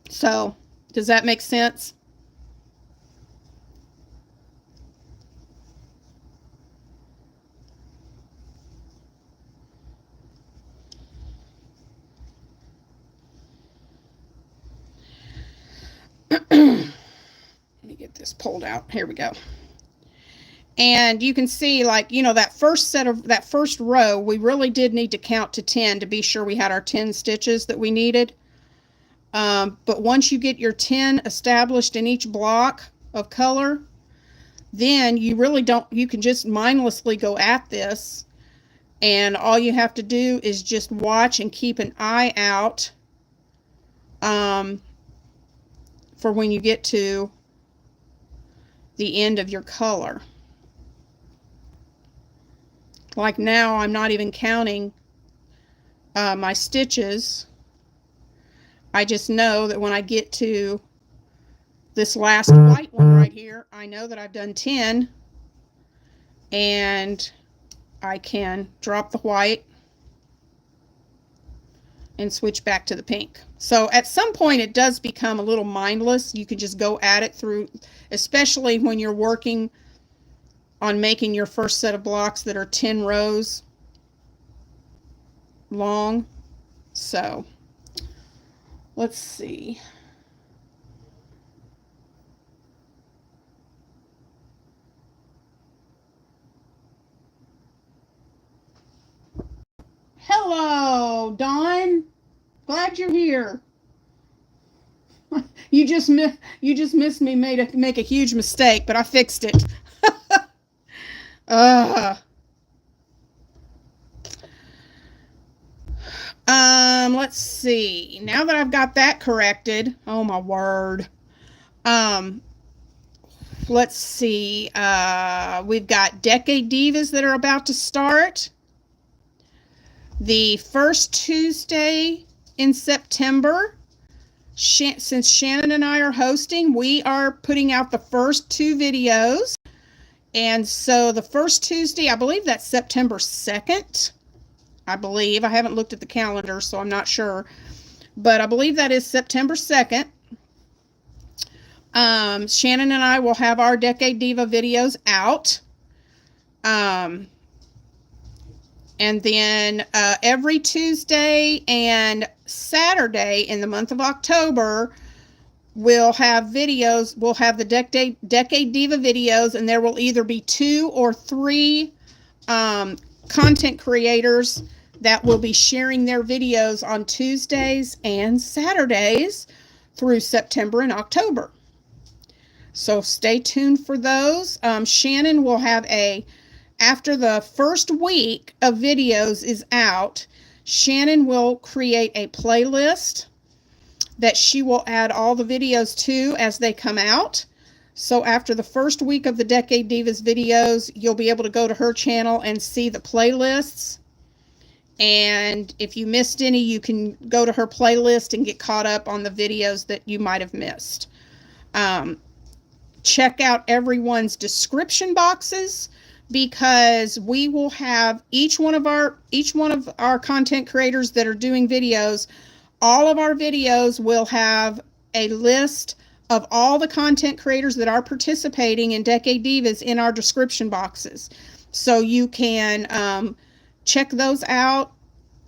So, does that make sense? Let me get this pulled out. Here we go. And you can see, like, you know, that first row, we really did need to count to 10 to be sure we had our 10 stitches that we needed. But once you get your 10 established in each block of color, then you really don't, you can just mindlessly go at this. And all you have to do is just watch and keep an eye out for when you get to the end of your color. Like now, I'm not even counting my stitches. I just know that when I get to this last white one right here, I know that I've done 10, and I can drop the white and switch back to the pink. So at some point it does become a little mindless. You can just go at it through, especially when you're working on making your first set of blocks that are 10 rows long. So let's see. Hello, Dawn. Glad you're here. You just missed me make a huge mistake, but I fixed it. Let's see. Now that I've got that corrected, oh my word. Let's see. We've got Decade Divas that are about to start. The first Tuesday in September, since Shannon and I are hosting, we are putting out the first 2 videos. And so the first Tuesday, I believe that's September 2nd. I believe. I haven't looked at the calendar, so I'm not sure. But I believe that is September 2nd. Shannon and I will have our Decade Diva videos out. And then every Tuesday and Saturday in the month of October, we'll have videos. We'll have the Decade Diva videos, and there will either be 2 or 3 content creators that will be sharing their videos on Tuesdays and Saturdays through September and October. So stay tuned for those. Shannon will have after the first week of videos is out, Shannon will create a playlist that she will add all the videos to as they come out. So after the first week of the Decade Divas videos, you'll be able to go to her channel and see the playlists. And if you missed any, you can go to her playlist and get caught up on the videos that you might have missed. Check out everyone's description boxes, because we will have each one of our content creators that are doing videos. All of our videos will have a list of all the content creators that are participating in Decade Divas in our description boxes. So you can check those out,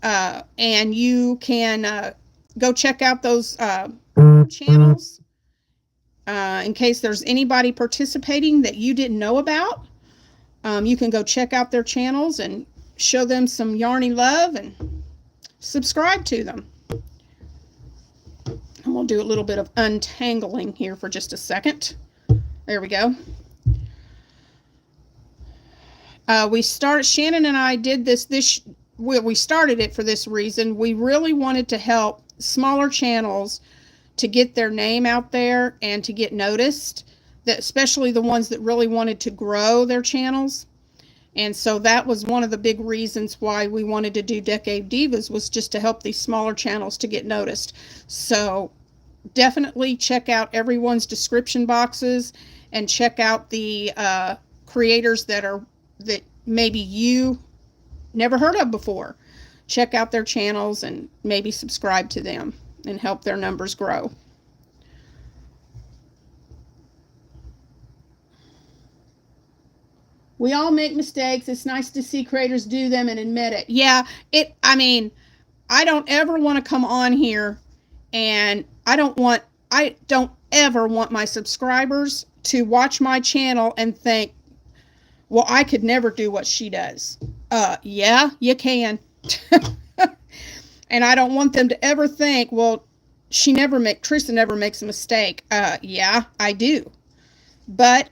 and you can go check out those channels in case there's anybody participating that you didn't know about. You can go check out their channels and show them some yarny love and subscribe to them. And we'll do a little bit of untangling here for just a second. There we go. Shannon and I did we started it for this reason. We really wanted to help smaller channels to get their name out there and to get noticed, especially the ones that really wanted to grow their channels. And so that was one of the big reasons why we wanted to do Decade Divas, was just to help these smaller channels to get noticed. So definitely check out everyone's description boxes and check out the creators that maybe you never heard of before. Check out their channels and maybe subscribe to them and help their numbers grow. We all make mistakes. It's nice to see creators do them and admit it. Yeah, I don't ever want to come on here, and I don't ever want my subscribers to watch my channel and think, well, I could never do what she does. Yeah, you can. And I don't want them to ever think, well, Teresa never makes a mistake. Yeah, I do. But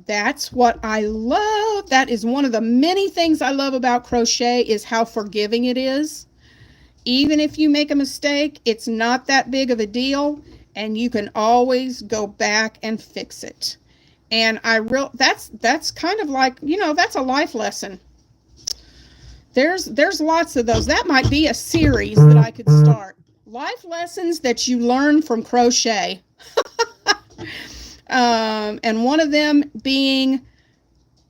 that's what I love. That is one of the many things I love about crochet, is how forgiving it is. Even if you make a mistake, it's not that big of a deal, and you can always go back and fix it. And that's kind of like, that's a life lesson. There's lots of those. That might be a series that I could start. Life lessons that you learn from crochet. And one of them being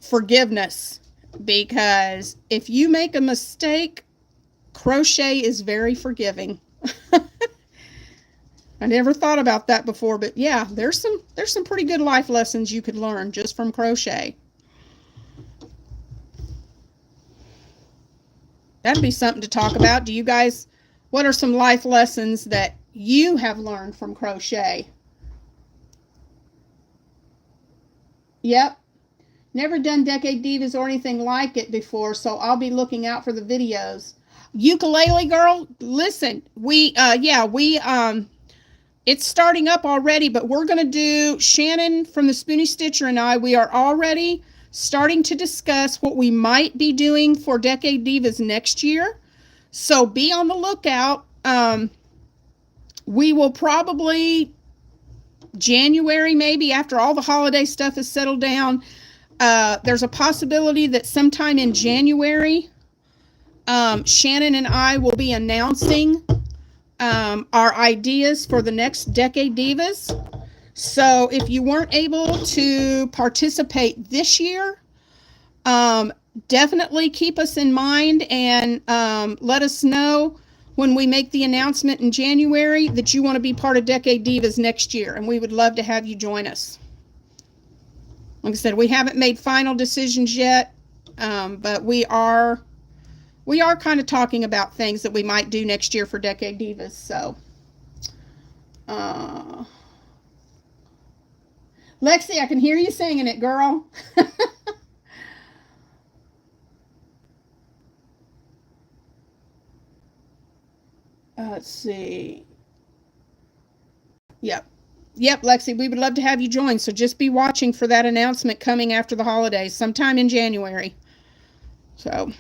forgiveness, because if you make a mistake, crochet is very forgiving. I never thought about that before, but yeah, there's some pretty good life lessons you could learn just from crochet. That'd be something to talk about. Do you guys, what are some life lessons that you have learned from crochet? Yep. Never done Decade Divas or anything like it before, so I'll be looking out for the videos. Ukulele girl, listen, it's starting up already, but we're going to do, Shannon from the Spoony Stitcher and I, we are already starting to discuss what we might be doing for Decade Divas next year. So be on the lookout. We will probably, January maybe, after all the holiday stuff is settled down, there's a possibility that sometime in January, Shannon and I will be announcing our ideas for the next Decade Divas. So if you weren't able to participate this year, definitely keep us in mind and let us know when we make the announcement in January that you want to be part of Decade Divas next year, and we would love to have you join us. Like I said, we haven't made final decisions yet, but we are kind of talking about things that we might do next year for Decade Divas. So, Lexi, I can hear you singing it, girl. Let's see. Yep, Lexi, we would love to have you join. So just be watching for that announcement coming after the holidays, sometime in January. So,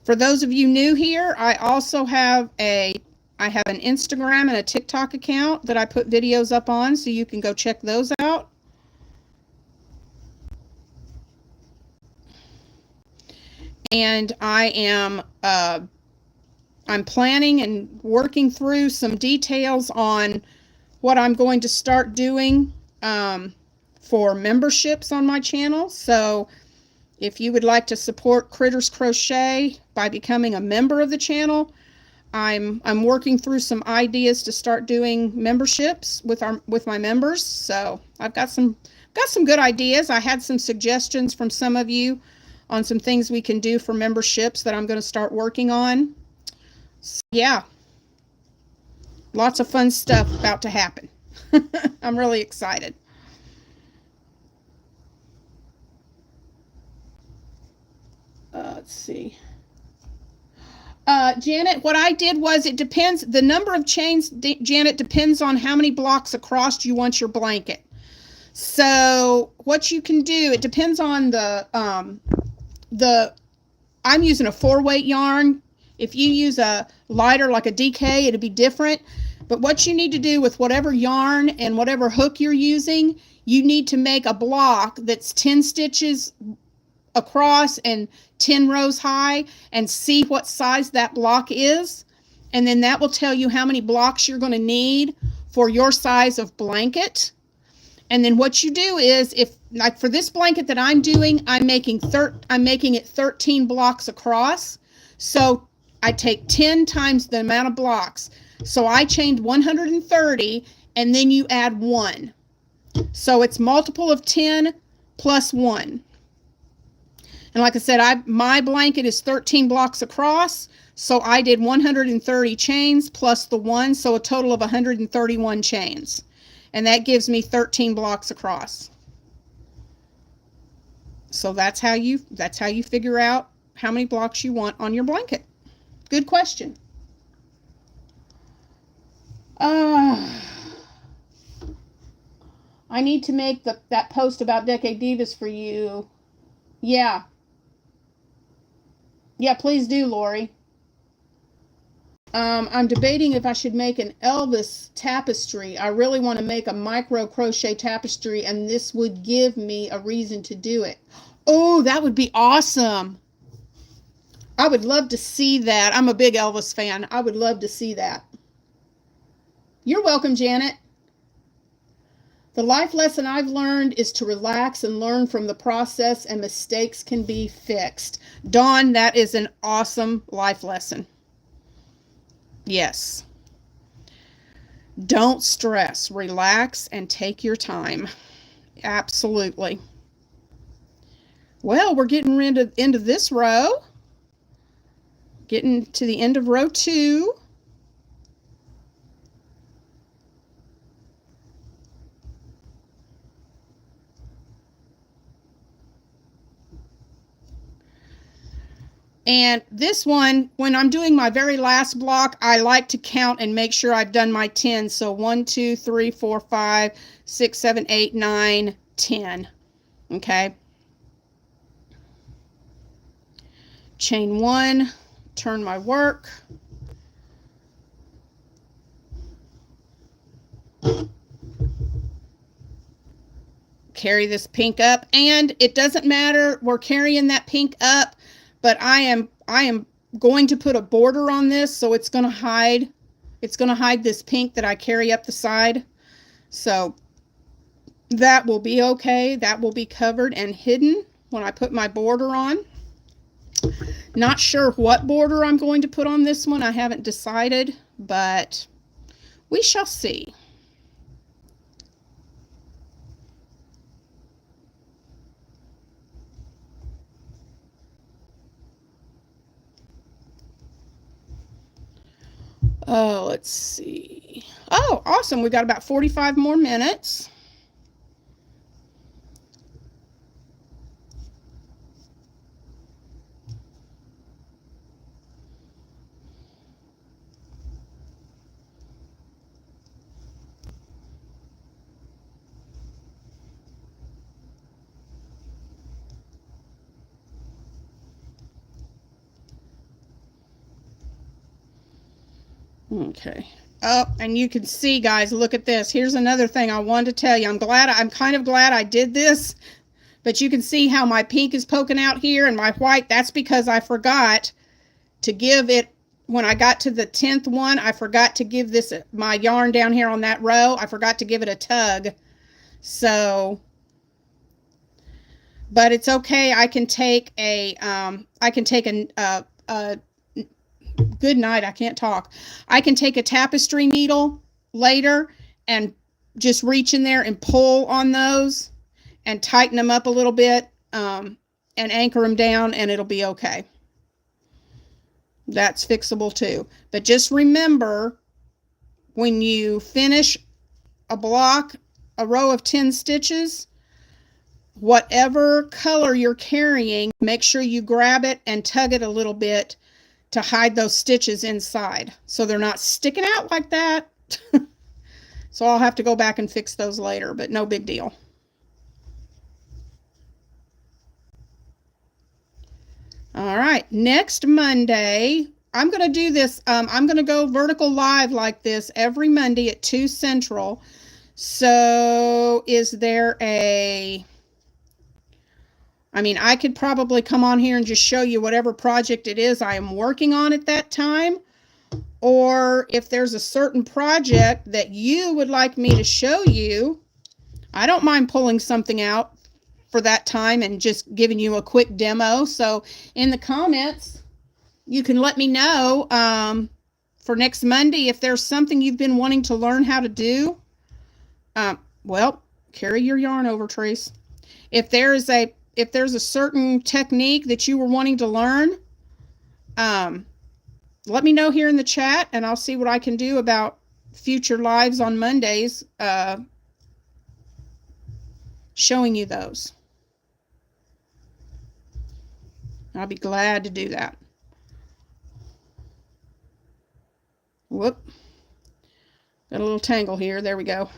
for those of you new here, I also have an Instagram and a TikTok account that I put videos up on, so you can go check those out. And I'm planning and working through some details on what I'm going to start doing for memberships on my channel. So if you would like to support Critters Crochet by becoming a member of the channel, I'm working through some ideas to start doing memberships with my members. So I've got some good ideas. I had some suggestions from some of you on some things we can do for memberships that I'm going to start working on. So, yeah, lots of fun stuff about to happen. I'm really excited. Let's see. Janet, what I did was, it depends. The number of chains, Janet, depends on how many blocks across you want your blanket. So what you can do, it depends on I'm using a 4-weight yarn. If you use a lighter like a DK, it'll be different. But what you need to do with whatever yarn and whatever hook you're using, you need to make a block that's 10 stitches across and 10 rows high, and see what size that block is. And then that will tell you how many blocks you're going to need for your size of blanket. And then what you do is, if like for this blanket that I'm doing, I'm making it 13 blocks across. So I take 10 times the amount of blocks. So I chained 130, and then you add 1. So it's multiple of 10 plus 1. And like I said, my blanket is 13 blocks across, so I did 130 chains plus the 1, so a total of 131 chains. And that gives me 13 blocks across. So that's how you figure out how many blocks you want on your blanket. Good question. I need to make that post about Decade Divas for you. Yeah. Yeah, please do, Lori. I'm debating if I should make an Elvis tapestry. I really want to make a micro crochet tapestry, and this would give me a reason to do it. Oh, that would be awesome. I would love to see that. I'm a big Elvis fan. I would love to see that. You're welcome, Janet. The life lesson I've learned is to relax and learn from the process, and mistakes can be fixed. Dawn, that is an awesome life lesson. Yes. Don't stress. Relax and take your time. Absolutely. Well, we're getting into this row. Getting to the end of row 2. And this one, when I'm doing my very last block, I like to count and make sure I've done my 10. So 1, 2, 3, 4, 5, 6, 7, 8, 9, 10. Okay. Chain 1, turn my work. Carry this pink up, and it doesn't matter, we're carrying that pink up, but I am going to put a border on this, so it's going to hide this pink that I carry up the side. So that will be okay. That will be covered and hidden when I put my border on. Not sure what border I'm going to put on this one. I haven't decided, but we shall see. Oh, let's see. Oh, awesome. We got about 45 more minutes. Okay. Oh, and you can see, guys, look at this. Here's another thing I wanted to tell you. I'm kind of glad I did this, but you can see how my pink is poking out here and my white. That's because I forgot to give it, when I got to the 10th one, I forgot to give this, my yarn down here on that row, I forgot to give it a tug. So, but it's okay. I can take a good night, I can't talk. I can take a tapestry needle later and just reach in there and pull on those and tighten them up a little bit, and anchor them down, and it'll be okay. That's fixable too. But just remember, when you finish a block, a row of 10 stitches, whatever color you're carrying, make sure you grab it and tug it a little bit to hide those stitches inside so they're not sticking out like that. So I'll have to go back and fix those later, but no big deal. All right, next Monday, I'm going to do this. I'm going to go vertical live like this every Monday at 2 Central. So is there a... I mean, I could probably come on here and just show you whatever project it is I am working on at that time. Or if there's a certain project that you would like me to show you, I don't mind pulling something out for that time and just giving you a quick demo. So in the comments, you can let me know for next Monday if there's something you've been wanting to learn how to do. Well, carry your yarn over, Trace. If there's a certain technique that you were wanting to learn, let me know here in the chat, and I'll see what I can do about future lives on Mondays, showing you those. I'll be glad to do that. Whoop. Got a little tangle here. There we go.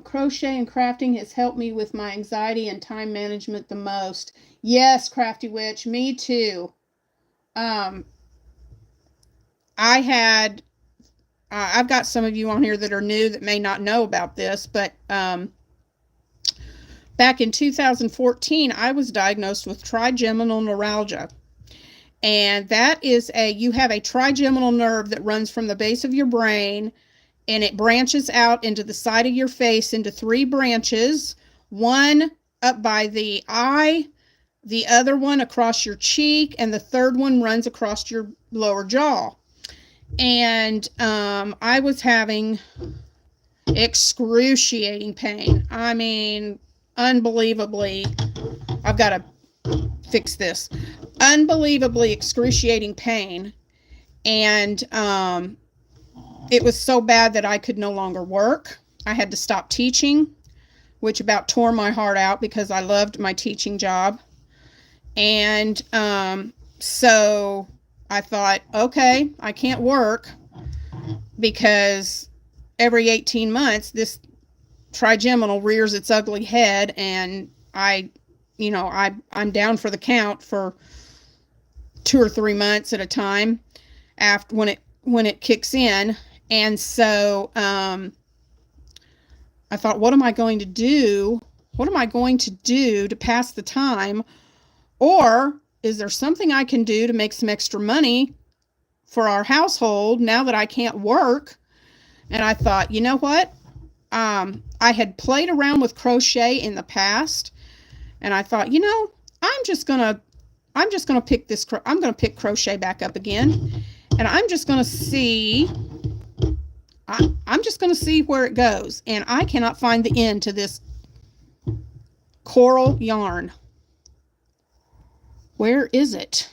Crochet and crafting has helped me with my anxiety and time management the most. Yes, Crafty Witch, me too. I've got some of you on here that are new that may not know about this, but back in 2014, I was diagnosed with trigeminal neuralgia. And that is you have a trigeminal nerve that runs from the base of your brain, and it branches out into the side of your face into 3 branches, one up by the eye, the other one across your cheek, and the third one runs across your lower jaw. And I was having excruciating pain. I mean, unbelievably, I've got to fix this. Unbelievably excruciating pain. And it was so bad that I could no longer work. I had to stop teaching, which about tore my heart out because I loved my teaching job. And so I thought, okay, I can't work because every 18 months this trigeminal rears its ugly head, and I'm down for the count for 2 or 3 months at a time after when it kicks in. And so I thought, what am I going to do? What am I going to do to pass the time? Or is there something I can do to make some extra money for our household now that I can't work? And I thought, you know what? I had played around with crochet in the past, And I thought, you know, I'm just gonna pick this. I'm gonna pick crochet back up again, and I'm just gonna see. I'm just gonna see where it goes. And I cannot find the end to this coral yarn. Where is it?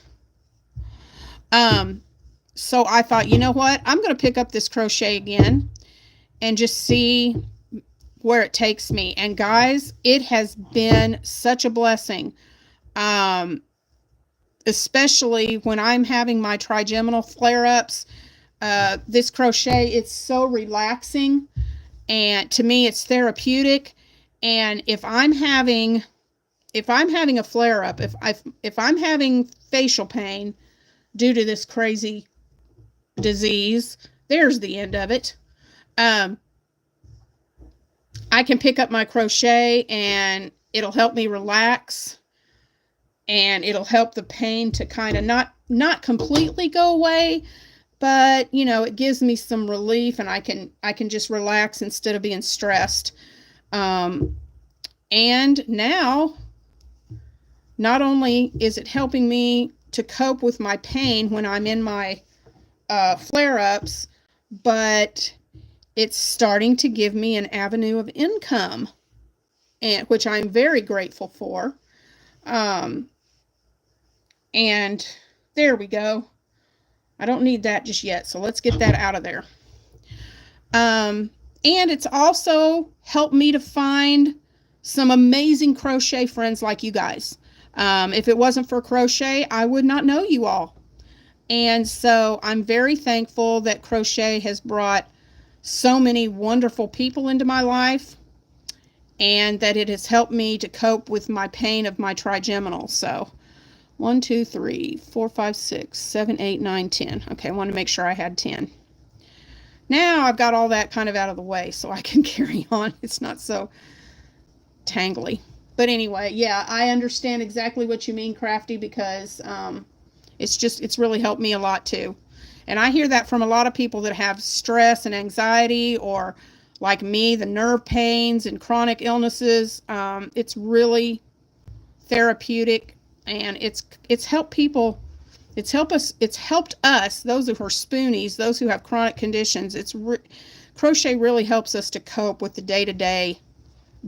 So I thought, you know what? I'm gonna pick up this crochet again and just see where it takes me. And guys, it has been such a blessing. Especially when I'm having my trigeminal flare-ups. This crochet, it's so relaxing, and to me it's therapeutic. And if I'm having a flare-up, if I'm having facial pain due to this crazy disease, there's the end of it. I can pick up my crochet and it'll help me relax, and it'll help the pain to kind of not completely go away, but you know, it gives me some relief, and I can just relax instead of being stressed. And now, not only is it helping me to cope with my pain when I'm in my flare-ups, but it's starting to give me an avenue of income, and which I'm very grateful for. And there we go. I don't need that just yet, so let's get that out of there. And it's also helped me to find some amazing crochet friends like you guys. If it wasn't for crochet, I would not know you all. And so I'm very thankful that crochet has brought so many wonderful people into my life, and that it has helped me to cope with my pain of my trigeminal. So 1, 2, 3, 4, 5, 6, 7, 8, 9, 10. Okay, I want to make sure I had 10. Now I've got all that kind of out of the way so I can carry on. It's not so tangly. But anyway, yeah, I understand exactly what you mean, Crafty, because it's really helped me a lot too. And I hear that from a lot of people that have stress and anxiety, or like me, the nerve pains and chronic illnesses. It's really therapeutic, and it's helped people. It's helped us, those who are spoonies, those who have chronic conditions. Crochet really helps us to cope with the day-to-day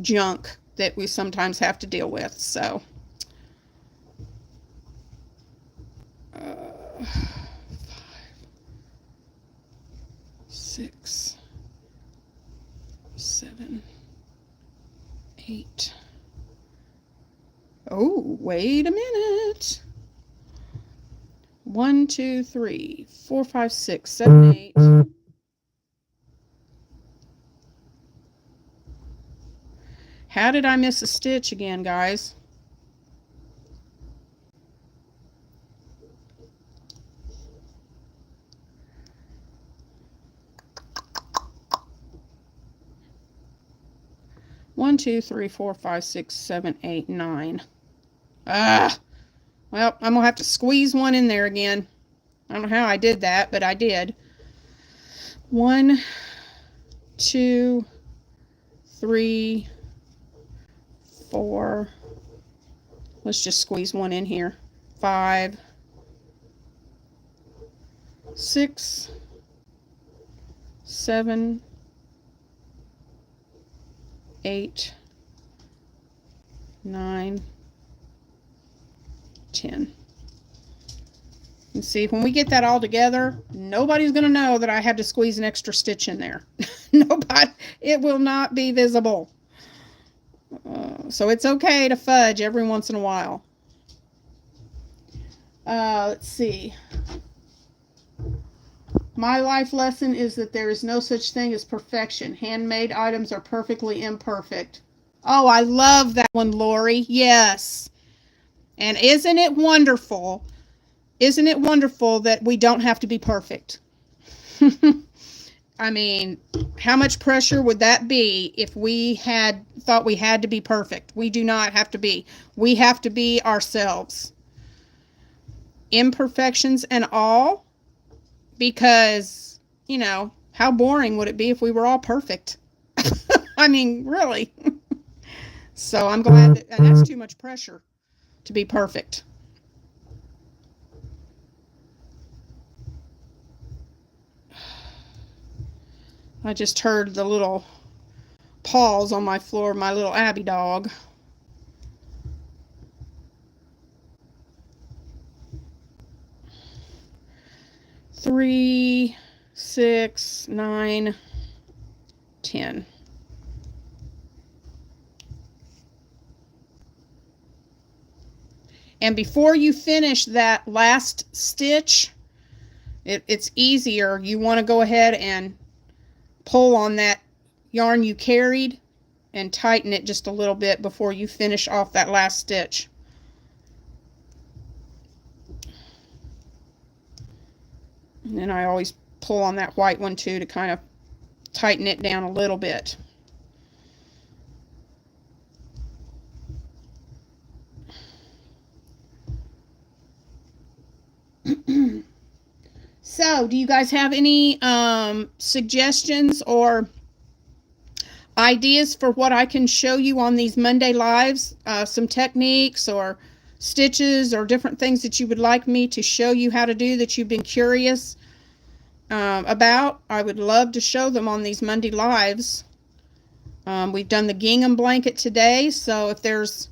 junk that we sometimes have to deal with. So 5, 6, 7, 8. Oh, wait a minute. 1, 2, 3, 4, 5, 6, 7, 8. How did I miss a stitch again, guys? One, 2, 3, 4, 5, 6, 7, 8, 9. Well, I'm gonna have to squeeze one in there again. I don't know how I did that, but I did. 1, 2, 3, 4. Let's just squeeze one in here. 5, 6, 7, 8, 9, 10. And see, when we get that all together, nobody's going to know that I had to squeeze an extra stitch in there. Nobody, it will not be visible. So it's okay to fudge every once in a while. Let's see. My life lesson is that there is no such thing as perfection. Handmade items are perfectly imperfect. Oh, I love that one, Lori. Yes. And isn't it wonderful? Isn't it wonderful that we don't have to be perfect? I mean, how much pressure would that be if we had thought we had to be perfect? We do not have to be. We have to be ourselves. Imperfections and all, because, you know, how boring would it be if we were all perfect? I mean, really. So I'm glad that, and that's too much pressure to be perfect. I just heard the little paws on my floor, my little Abby dog. Three, 6, 9, 10. And before you finish that last stitch, it's easier. You want to go ahead and pull on that yarn you carried and tighten it just a little bit before you finish off that last stitch. And then I always pull on that white one too to kind of tighten it down a little bit. So, do you guys have any suggestions or ideas for what I can show you on these Monday lives? Some techniques or stitches or different things that you would like me to show you how to do that you've been curious about? I would love to show them on these Monday lives. We've done the gingham blanket today, so if there's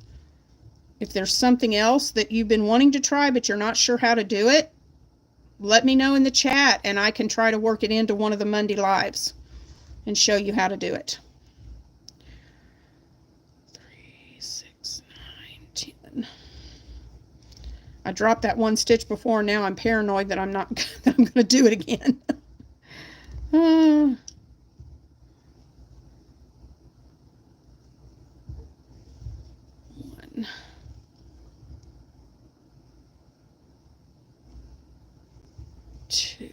something else that you've been wanting to try but you're not sure how to do it, let me know in the chat and I can try to work it into one of the Monday lives and show you how to do it. 3, 6, 9, 10. I dropped that one stitch before. Now I'm paranoid that I'm going to do it again. 1, 2,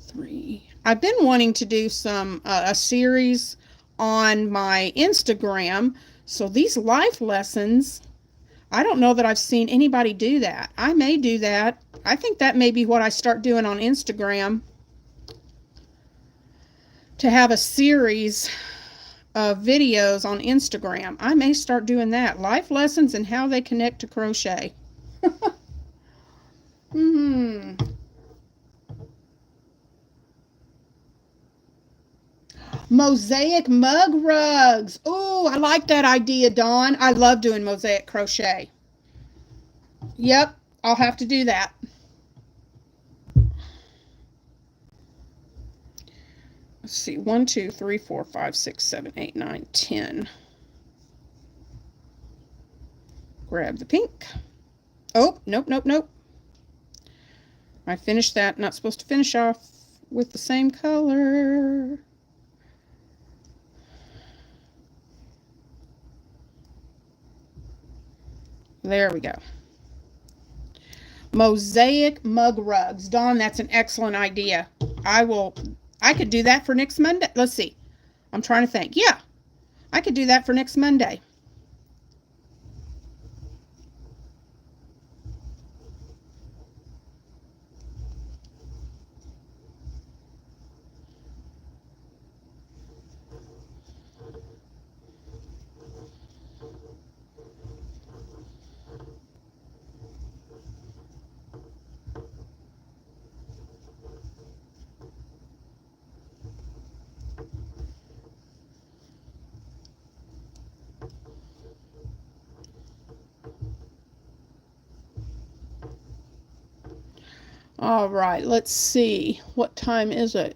3. I've been wanting to do some a series on my Instagram. So these life lessons, I don't know that I've seen anybody do that. I may do that. I think that may be what I start doing on Instagram, to have a series of videos on Instagram. I may start doing that. Life lessons and how they connect to crochet. Mosaic mug rugs. Oh, I like that idea, Dawn. I love doing mosaic crochet. Yep, I'll have to do that. Let's see, 1, 2, 3, 4, 5, 6, 7, 8, 9, 10. Grab the pink. Oh, nope, nope, nope. I finished that. Not supposed to finish off with the same color. There we go. Mosaic mug rugs. Dawn, that's an excellent idea. I could do that for next Monday. Let's see. I'm trying to think. Yeah, I could do that for next Monday. All right, let's see. What time is it?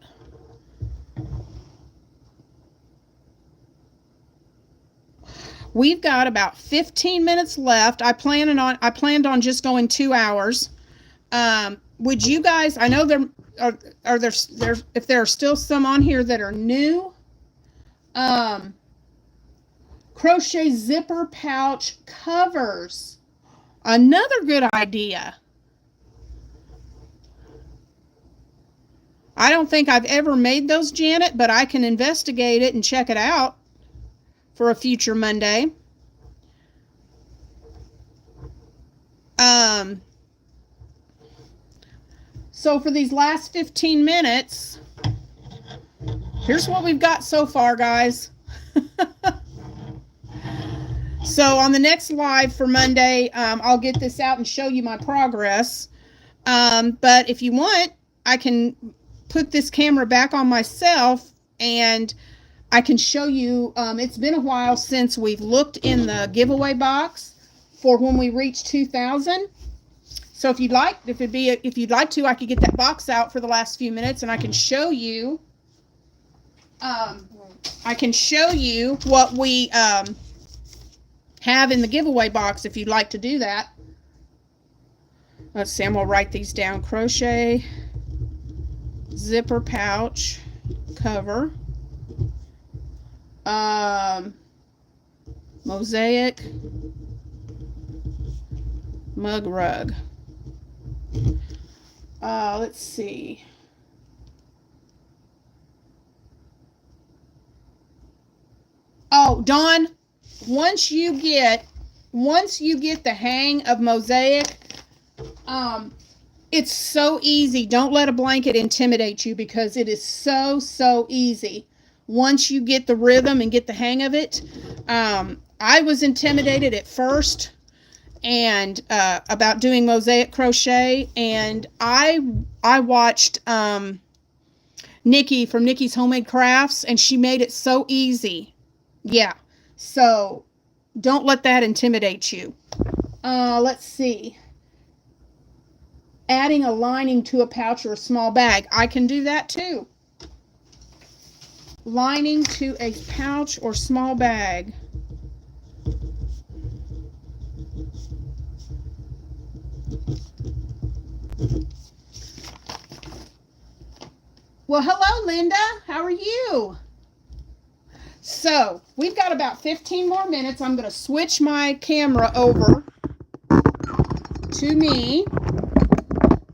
We've got about 15 minutes left. I planned on just going 2 hours. Would you guys, I know there if there are still some on here that are new, crochet zipper pouch covers. Another good idea. I don't think I've ever made those, Janet, but I can investigate it and check it out for a future Monday. So for these last 15 minutes, here's what we've got so far, guys. So on the next live for Monday, I'll get this out and show you my progress. But if you want, I can put this camera back on myself and I can show you. It's been a while since we've looked in the giveaway box for when we reach 2,000. So if you'd like, if you'd like to, I could get that box out for the last few minutes and I can show you. I can show you what we have in the giveaway box if you'd like to do that. Let's see, I'm going to write these down. Crochet, zipper pouch, cover, mosaic, mug rug. Let's see. Oh, Dawn, once you get the hang of mosaic, it's so easy. Don't let a blanket intimidate you because it is so easy. Once you get the rhythm and get the hang of it, I was intimidated at first and about doing mosaic crochet, and I watched Nikki from Nikki's Homemade Crafts, and she made it so easy. Yeah, so don't let that intimidate you. Let's see. Adding a lining to a pouch or a small bag. I can do that too. Lining to a pouch or small bag. Well, hello, Linda. How are you? So, we've got about 15 more minutes. I'm going to switch my camera over to me.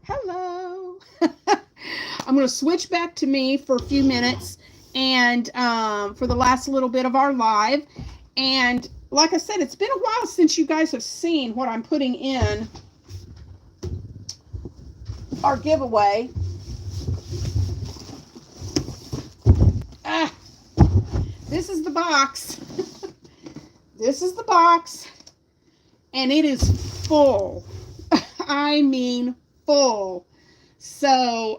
Hello. I'm going to switch back to me for a few minutes and for the last little bit of our live. And like I said, it's been a while since you guys have seen what I'm putting in our giveaway. This is the box. This is the box. And it is full. I mean full. So,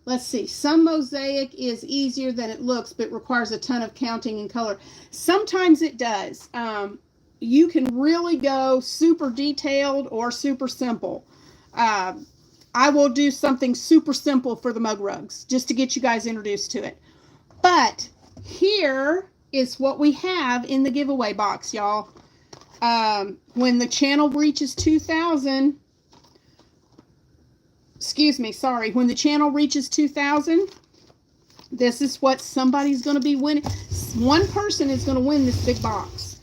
let's see. Some mosaic is easier than it looks, but requires a ton of counting and color. Sometimes it does. You can really go super detailed or super simple. I will do something super simple for the mug rugs just to get you guys introduced to it. But here is what we have in the giveaway box, y'all. When the channel reaches 2,000, when the channel reaches 2,000, this is what somebody's going to be winning. One person is going to win this big box.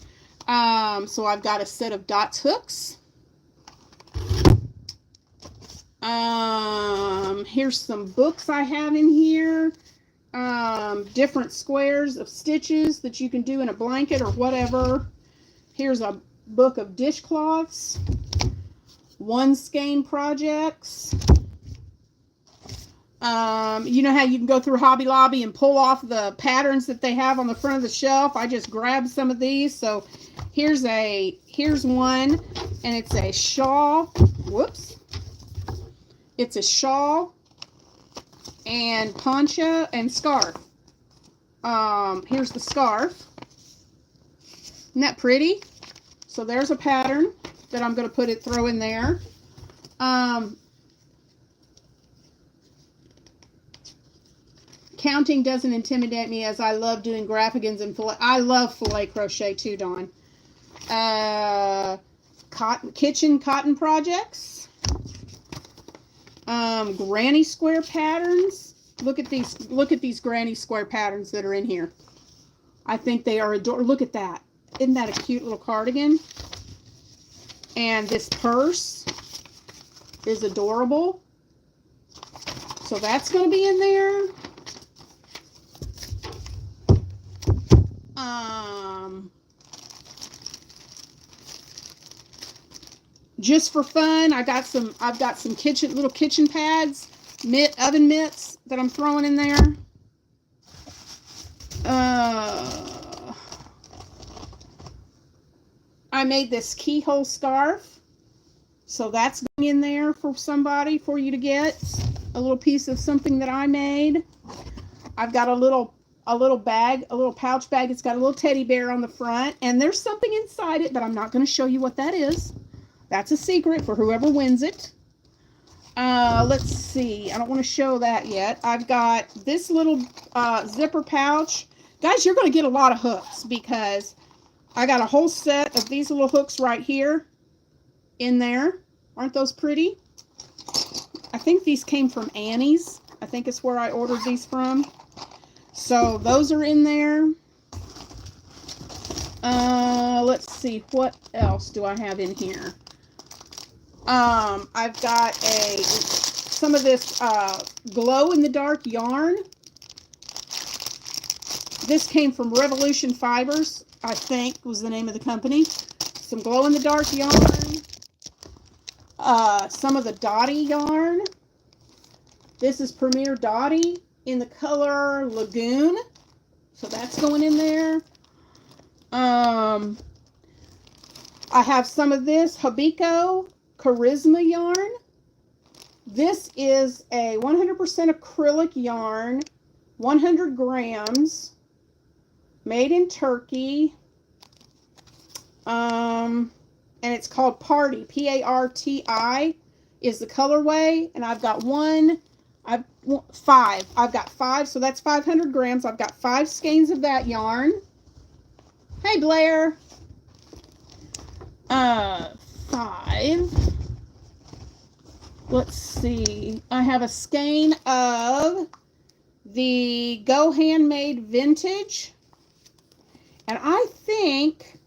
So I've got a set of dots hooks. Here's some books I have in here. Different squares of stitches that you can do in a blanket or whatever. Here's a book of dishcloths. One skein projects. You know how you can go through Hobby Lobby and pull off the patterns that they have on the front of the shelf? I just grabbed some of these. So here's one, and it's a shawl. Whoops. It's a shawl and poncho and scarf. Here's the scarf. Isn't that pretty? So there's a pattern that I'm going to throw in there. Counting doesn't intimidate me as I love doing graphicans and fillet. I love fillet crochet too, Dawn. Kitchen cotton projects. Granny square patterns. Look at these granny square patterns that are in here. I think they are adorable. Look at that. Isn't that a cute little cardigan? And this purse is adorable. So that's going to be in there. Just for fun, I've got some little kitchen pads, oven mitts that I'm throwing in there. I made this keyhole scarf. So that's going in there for somebody, for you to get a little piece of something that I made. I've got a little bag, a little pouch bag. It's got a little teddy bear on the front, and there's something inside it, but I'm not going to show you what that is. That's a secret for whoever wins it. Let's see. I don't want to show that yet. I've got this little zipper pouch. Guys, you're going to get a lot of hooks because I got a whole set of these little hooks right here in there. Aren't those pretty? I think these came from Annie's. I think it's where I ordered these from. So those are in there. Let's see. What else do I have in here? I've got some of this glow-in-the-dark yarn. This came from Revolution Fibers, I think was the name of the company. Some glow-in-the-dark yarn. Some of the Dottie yarn. This is Premier Dottie in the color Lagoon. So that's going in there. I have some of this Hobiko Charisma yarn. This is a 100% acrylic yarn, 100 grams, made in Turkey. And it's called Party, P-A-R-T-I is the colorway. And I've got five. I've got 5, so that's 500 grams. I've got 5 skeins of that yarn. Hey, Blair. 5. Let's see. I have a skein of the Go Handmade Vintage. And I think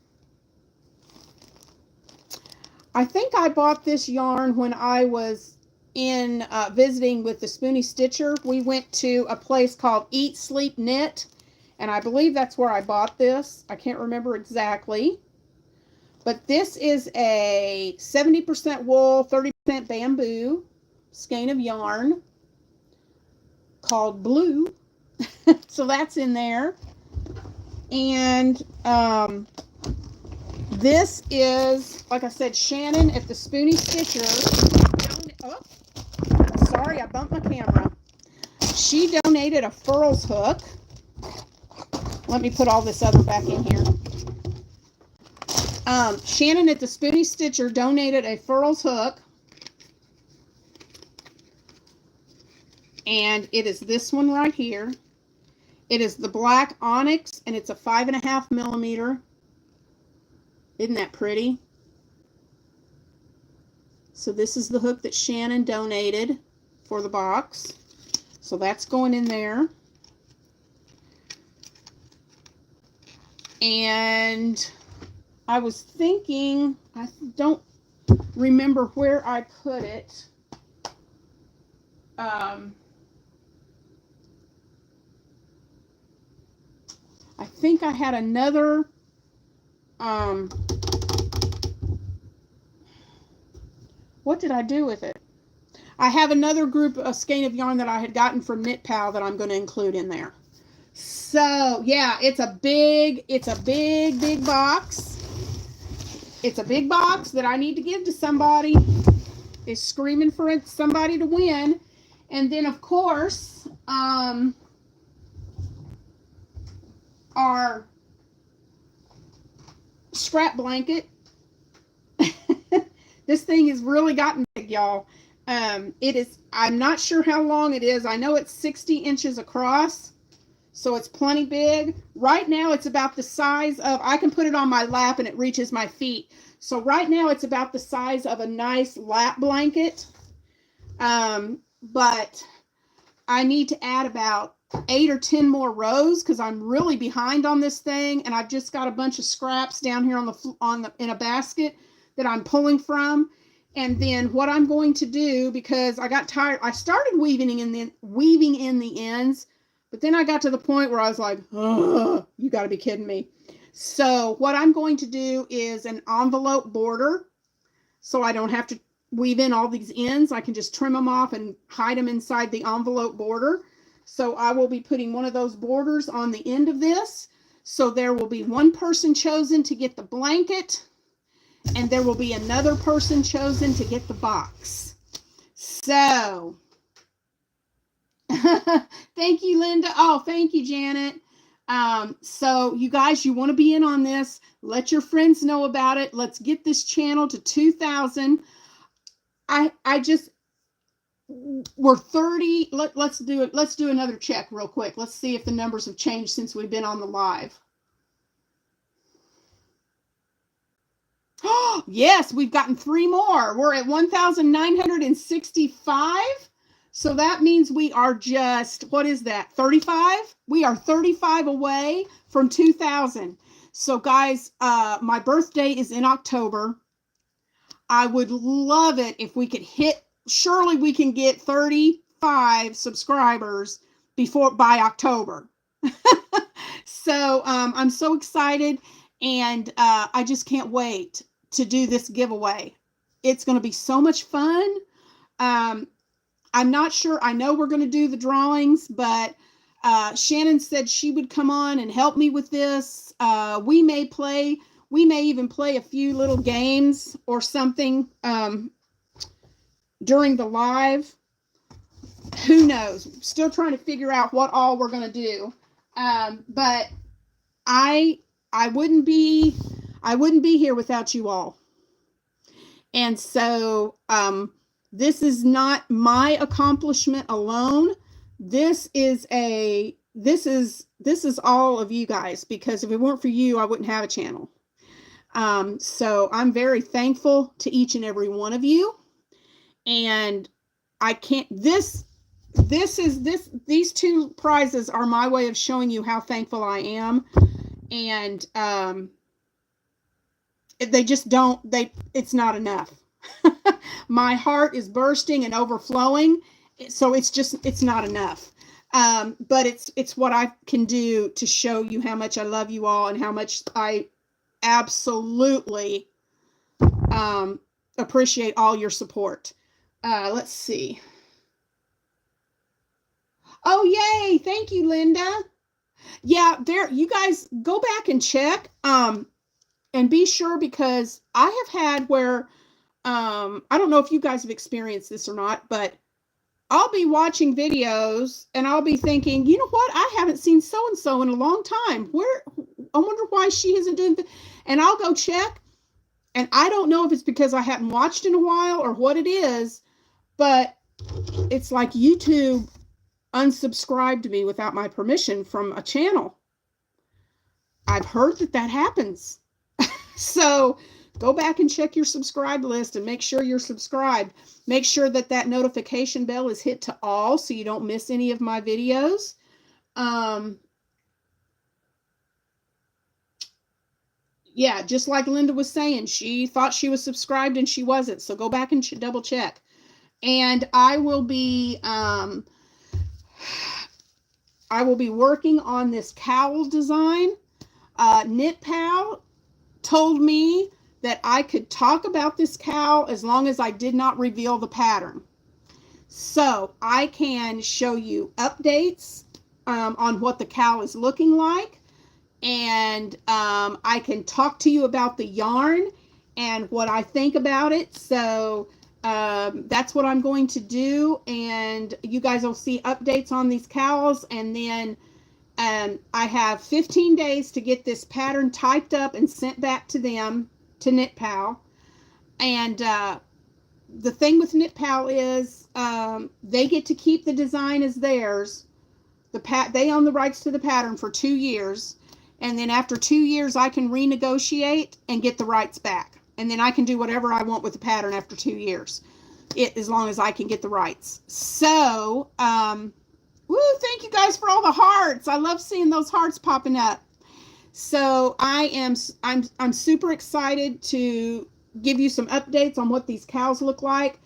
I bought this yarn when I was in visiting with the Spoonie Stitcher. We went to a place called Eat, Sleep, Knit. And I believe that's where I bought this. I can't remember exactly. But this is a 70% wool, 30% bamboo skein of yarn called Blue. So that's in there. And this is, like I said, Shannon at the Spoonie Stitcher. Oh, sorry, I bumped my camera. She donated a furls hook. Let me put all this other back in here. Shannon at the Spoonie Stitcher donated a furls hook. And it is this one right here. It is the black onyx, and it's a 5.5 millimeter. Isn't that pretty? So this is the hook that Shannon donated for the box. So that's going in there. And I was thinking, I don't remember where I put it. I think I had another, what did I do with it? I have another group, a skein of yarn that I had gotten from Knit Pal that I'm going to include in there. So, yeah, it's a big box. It's a big box that I need to give to somebody. It's screaming for somebody to win. And then, of course, our scrap blanket. This thing has really gotten big, y'all. It is, I'm not sure how long it is. I know it's 60 inches across, so it's plenty big. Right now, it's about the size of, I can put it on my lap and it reaches my feet. So right now, it's about the size of a nice lap blanket. But I need to add about 8 or 10 more rows because I'm really behind on this thing, and I've just got a bunch of scraps down here in a basket that I'm pulling from. And then what I'm going to do, because I got tired, I started weaving in the ends, but then I got to the point where I was like, oh, you got to be kidding me. So what I'm going to do is an envelope border, so I don't have to weave in all these ends. I can just trim them off and hide them inside the envelope border. So I will be putting one of those borders on the end of this. So there will be one person chosen to get the blanket, and there will be another person chosen to get the box. So, thank you, Linda. Oh, thank you, Janet. So you guys, you want to be in on this. Let your friends know about it. Let's get this channel to 2,000. We're 30. Let's do it. Let's do another check real quick. Let's see if the numbers have changed since we've been on the live. Oh, yes, we've gotten 3 more. We're at 1,965. So that means we are just, what is that, 35? We are 35 away from 2,000. So guys, my birthday is in October. I would love it if we could hit, surely we can get 35 subscribers by October. So I'm so excited, and I just can't wait to do this giveaway. It's going to be so much fun. I'm not sure. I know we're going to do the drawings, but Shannon said she would come on and help me with this. We may even play a few little games or something during the live. Who knows? Still trying to figure out what all we're going to do. But I wouldn't be here without you all. And so this is not my accomplishment alone. This is all of you guys, because if it weren't for you, I wouldn't have a channel. So I'm very thankful to each and every one of you. And I can't, these 2 prizes are my way of showing you how thankful I am. And it's not enough. My heart is bursting and overflowing. So it's not enough. But it's what I can do to show you how much I love you all and how much I absolutely appreciate all your support. Let's see. Oh, yay. Thank you, Linda. Yeah, you guys go back and check, and be sure, because I have had where, I don't know if you guys have experienced this or not, but I'll be watching videos and I'll be thinking, you know what? I haven't seen so-and-so in a long time. I wonder why she isn't doing this. And I'll go check, and I don't know if it's because I haven't watched in a while or what it is, but it's like YouTube unsubscribed me without my permission from a channel. I've heard that happens. So go back and check your subscribe list and make sure you're subscribed. Make sure that notification bell is hit to all so you don't miss any of my videos. Yeah, just like Linda was saying, she thought she was subscribed and she wasn't. So go back and double check. And I will be working on this cowl design. Knit Pal told me that I could talk about this cowl as long as I did not reveal the pattern. So I can show you updates on what the cowl is looking like. And I can talk to you about the yarn and what I think about it. So that's what I'm going to do. And you guys will see updates on these cowls. And then I have 15 days to get this pattern typed up and sent back to them, to Knit Pal. And the thing with Knit Pal is they get to keep the design as theirs. They own the rights to the pattern for 2 years. And then after 2 years, I can renegotiate and get the rights back. And then I can do whatever I want with the pattern after 2 years, as long as I can get the rights. So, woo, thank you guys for all the hearts. I love seeing those hearts popping up. So I'm super excited to give you some updates on what these cowls look like.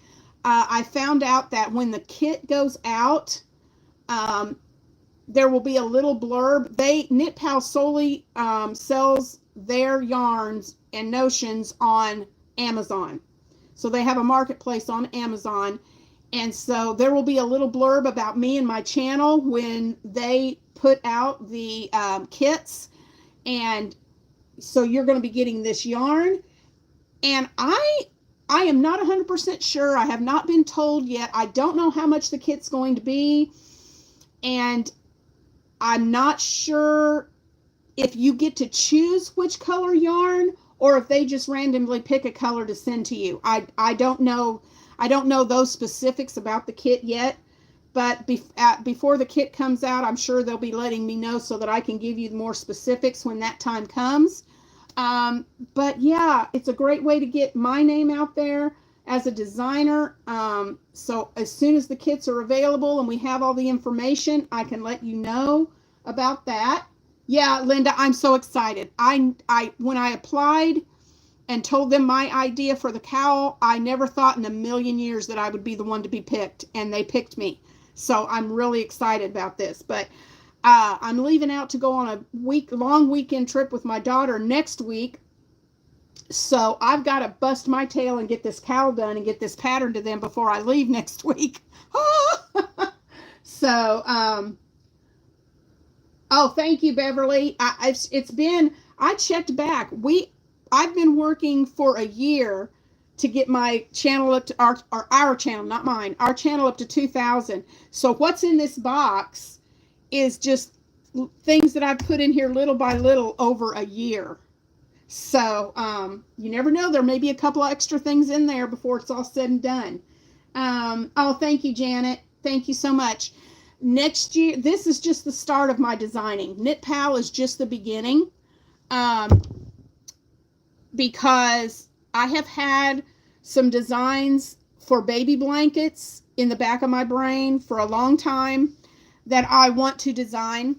I found out that when the kit goes out, there will be a little blurb. Knit Pal solely sells their yarns and notions on Amazon. So they have a marketplace on Amazon. And so there will be a little blurb about me and my channel when they put out the kits. And so you're going to be getting this yarn. And I am not 100% sure. I have not been told yet. I don't know how much the kit's going to be. And I'm not sure if you get to choose which color yarn or if they just randomly pick a color to send to you. I don't know. I don't know those specifics about the kit yet. But before the kit comes out, I'm sure they'll be letting me know so that I can give you more specifics when that time comes. But yeah, it's a great way to get my name out there as a designer. So as soon as the kits are available and we have all the information, I can let you know about that. Yeah, Linda, I'm so excited. When I applied and told them my idea for the cowl, I never thought in a million years that I would be the one to be picked, and they picked me. So I'm really excited about this. But I'm leaving out to go on a long weekend trip with my daughter next week. So I've got to bust my tail and get this cowl done and get this pattern to them before I leave next week. So, oh, thank you, Beverly. I checked back. I've been working for a year to get my channel up to our channel, not mine, our channel up to 2,000. So what's in this box is just things that I've put in here little by little over a year. So you never know. There may be a couple of extra things in there before it's all said and done. Oh, thank you, Janet. Thank you so much. Next year, this is just the start of my designing. Knit Pal is just the beginning. Because I have had some designs for baby blankets in the back of my brain for a long time that I want to design.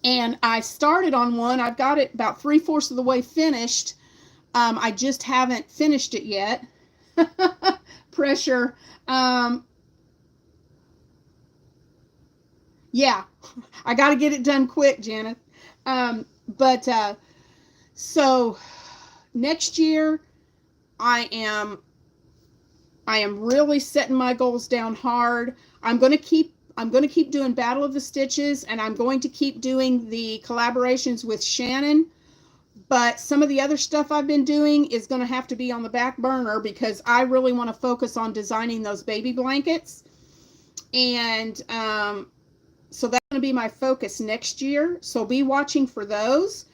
And I started on one. I've got it about 3/4 of the way finished. I just haven't finished it yet. Pressure. Yeah, I got to get it done quick, Janet. So next year, I am really setting my goals down hard. I'm going to keep doing Battle of the Stitches, and I'm going to keep doing the collaborations with Shannon. But some of the other stuff I've been doing is going to have to be on the back burner because I really want to focus on designing those baby blankets. And so that's going to be my focus next year. So be watching for those.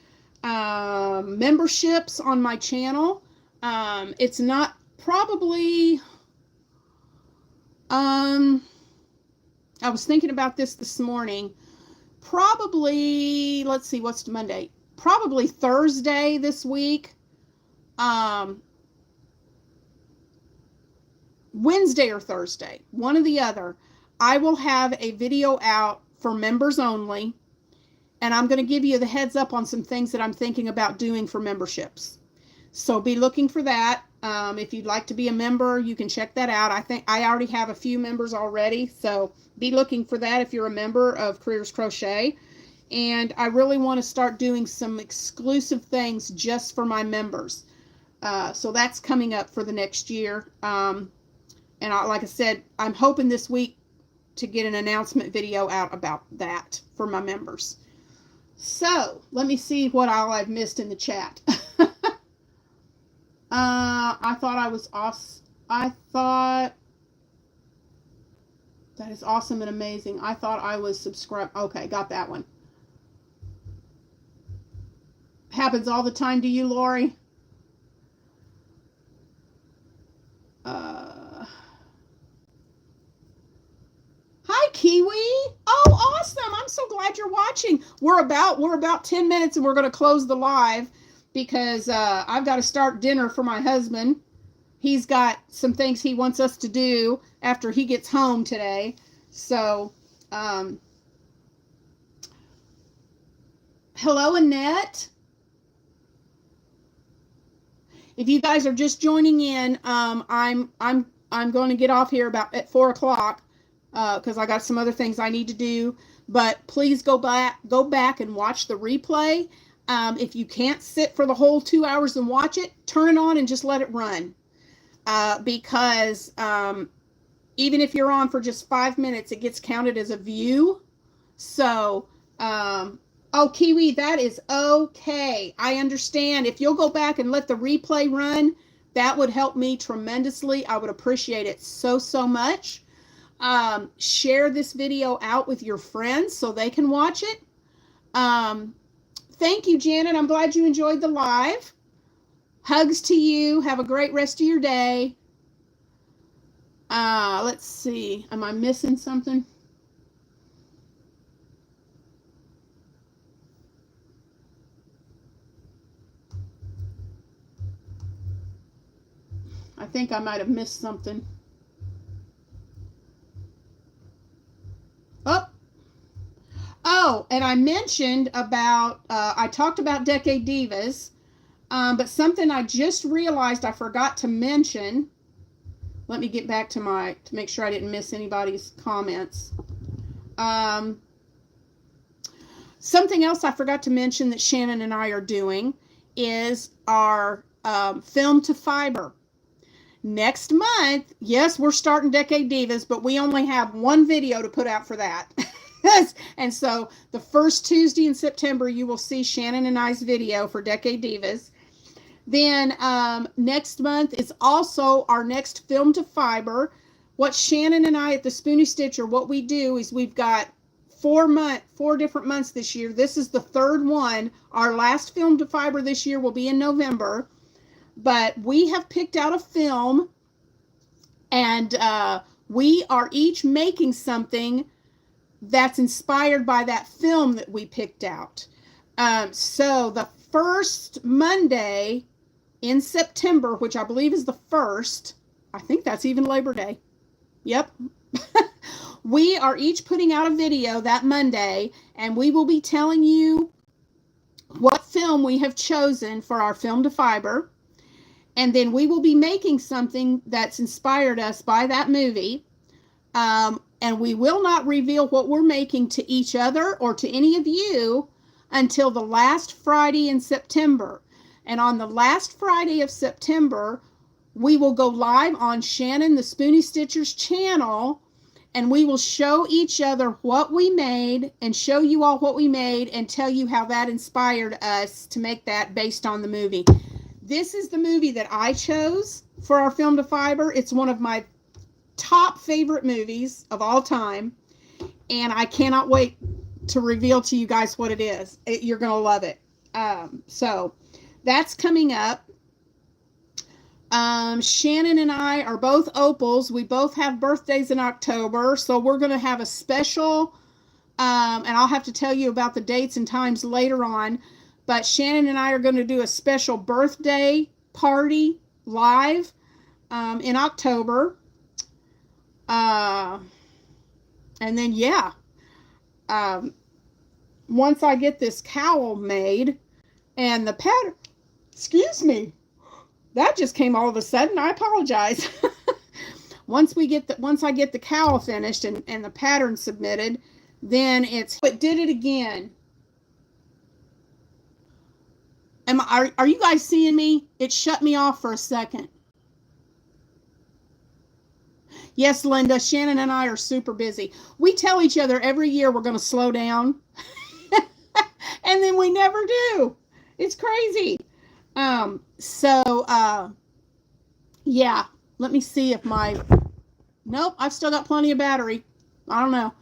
Memberships on my channel. It's not probably, I was thinking about this morning. Probably, let's see, what's Monday? Probably Thursday this week. Wednesday or Thursday, one or the other. I will have a video out for members only. And I'm going to give you the heads up on some things that I'm thinking about doing for memberships. So be looking for that. If you'd like to be a member, you can check that out. I think I already have a few members already. So be looking for that if you're a member of Careers Crochet. And I really want to start doing some exclusive things just for my members. So that's coming up for the next year. Like I said, I'm hoping this week to get an announcement video out about that for my members. So let me see what all I've missed in the chat. I thought I was awesome. I thought that is awesome and amazing. I thought I was subscribed. Okay, got that one. Happens all the time to you, Lori. Hi, Kiwi. Oh, awesome. I'm so glad you're watching. We're about 10 minutes and we're going to close the live because I've got to start dinner for my husband. He's got some things he wants us to do after he gets home today. So, hello, Annette. If you guys are just joining in, I'm going to get off here about at 4 o'clock. Because I got some other things I need to do. But please go back and watch the replay. If you can't sit for the whole 2 hours and watch it, turn it on and just let it run. Because even if you're on for just 5 minutes, it gets counted as a view. So Oh, Kiwi, that is okay. I understand. If you'll go back and let the replay run, that would help me tremendously. I would appreciate it so, so much. Share this video out with your friends so they can watch it. Thank you, Janet. I'm glad you enjoyed the live. Hugs to you. Have a great rest of your day. Let's see. Am I missing something? I think I might have missed something. Oh, and I mentioned about, I talked about Decade Divas, but something I just realized I forgot to mention. Let me get back to to make sure I didn't miss anybody's comments. Something else I forgot to mention that Shannon and I are doing is our Film to Fiber. Next month, yes, we're starting Decade Divas, but we only have one video to put out for that. And so the first Tuesday in September, you will see Shannon and I's video for Decade Divas. Then next month is also our next Film to Fiber. What Shannon and I at the Spoonie Stitcher, what we do is we've got 4 different months this year. This is the third one. Our last Film to Fiber this year will be in November. But we have picked out a film, and we are each making something that's inspired by that film that we picked out. So the first Monday in September, which I believe is the 1st, I think that's even Labor Day. Yep. We are each putting out a video that Monday, and we will be telling you what film we have chosen for our Film to Fiber. And then we will be making something that's inspired us by that movie. And we will not reveal what we're making to each other or to any of you until the last Friday in September. And on the last Friday of September, we will go live on Shannon the Spoonie Stitcher's channel, and we will show each other what we made and show you all what we made and tell you how that inspired us to make that based on the movie. This is the movie that I chose for our Film to Fiber. It's one of my top favorite movies of all time, and I cannot wait to reveal to you guys what it is. You're going to love it. So that's coming up. Shannon and I are both Opals. We both have birthdays in October, so we're going to have a special, and I'll have to tell you about the dates and times later on, but Shannon and I are going to do a special birthday party live in October. And then, yeah, once I get this cowl made and the pattern, excuse me, that just came all of a sudden. I apologize. Once I get the cowl finished and the pattern submitted, then it did it again. Are you guys seeing me? It shut me off for a second. Yes, Linda, Shannon and I are super busy. We tell each other every year we're going to slow down. And then we never do. It's crazy. Yeah, let me see if nope, I've still got plenty of battery. I don't know.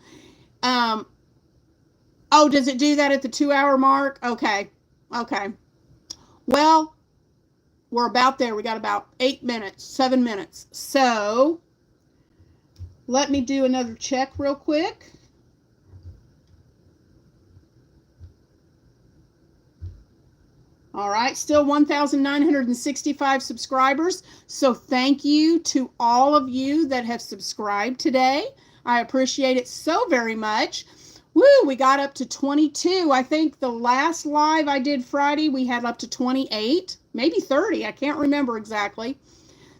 Oh, does it do that at the 2-hour mark? Okay. Well, we're about there. We got about 7 minutes. So let me do another check real quick. All right, still 1,965 subscribers. So thank you to all of you that have subscribed today. I appreciate it so very much. Woo, we got up to 22. I think the last live I did Friday, we had up to 28, maybe 30. I can't remember exactly.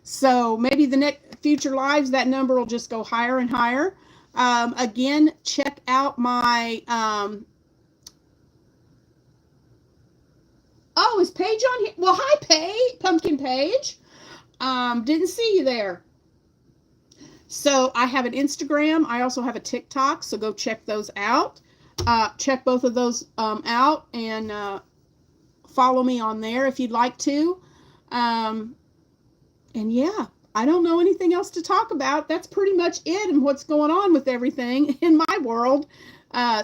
So maybe the next future lives, that number will just go higher and higher. Again, check out my... Oh, is Paige on here? Well, hi, Paige. Pumpkin Paige. Didn't see you there. So I have an Instagram. I also have a TikTok, so go check those out. check both of those out, and follow me on there if you'd like to. And yeah, I don't know anything else to talk about. That's pretty much it and what's going on with everything in my world.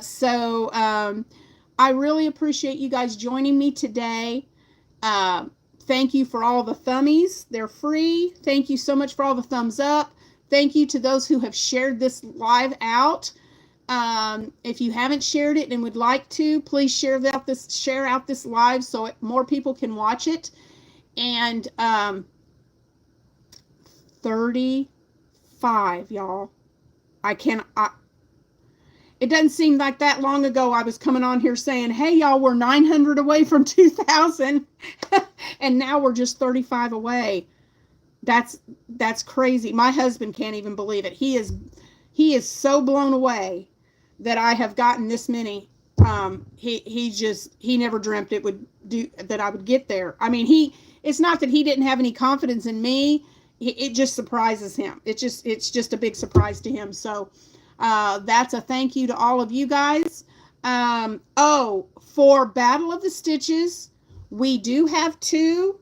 So I really appreciate you guys joining me today. Thank you for all the thummies. They're free. Thank you so much for all the thumbs up. Thank you to those who have shared this live out. If you haven't shared it and would like to, please share out this live so more people can watch it. And 35, y'all. It doesn't seem like that long ago I was coming on here saying, hey, y'all, we're 900 away from 2,000. And now we're just 35 away. That's crazy. My husband can't even believe it. He is so blown away that I have gotten this many. He never dreamt it would do that. I would get there. I mean, it's not that he didn't have any confidence in me. It just surprises him. It's just a big surprise to him. So that's a thank you to all of you guys. For Battle of the Stitches, we do have two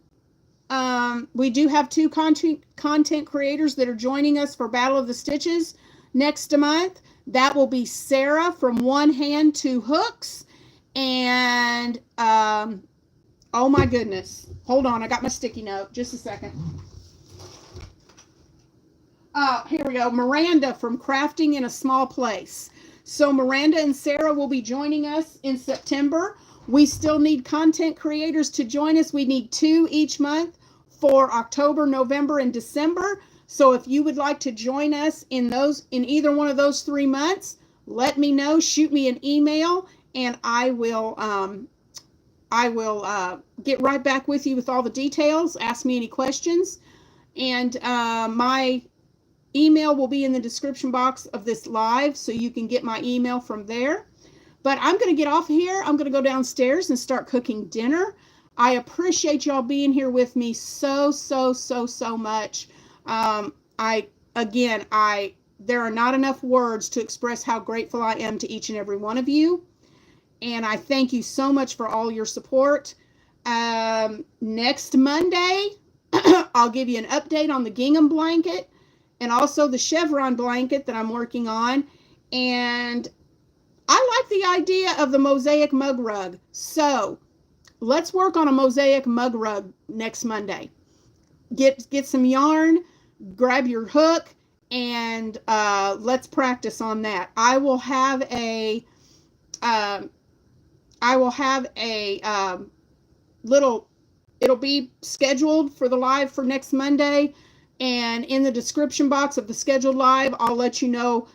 content creators that are joining us for Battle of the Stitches next month. That will be Sarah from One Hand Two Hooks, and oh my goodness, hold on, I got my sticky note, just a second. Here we go. Miranda from Crafting in a Small Place. So Miranda and Sarah will be joining us in September. We still need content creators to join us. We need 2 each month for October, November, and December. So if you would like to join us in either one of those 3 months, let me know. Shoot me an email, and I will get right back with you with all the details. Ask me any questions, and my email will be in the description box of this live, so you can get my email from there. But I'm going to get off here. I'm going to go downstairs and start cooking dinner. I appreciate y'all being here with me so much. There are not enough words to express how grateful I am to each and every one of you. And I thank you so much for all your support. Next Monday, I'll give you an update on the gingham blanket and also the chevron blanket that I'm working on. And I like the idea of the mosaic mug rug. So let's work on a mosaic mug rug next Monday. Get some yarn, grab your hook, and let's practice on that. I will have a it'll be scheduled for the live for next Monday, and in the description box of the scheduled live, I'll let you know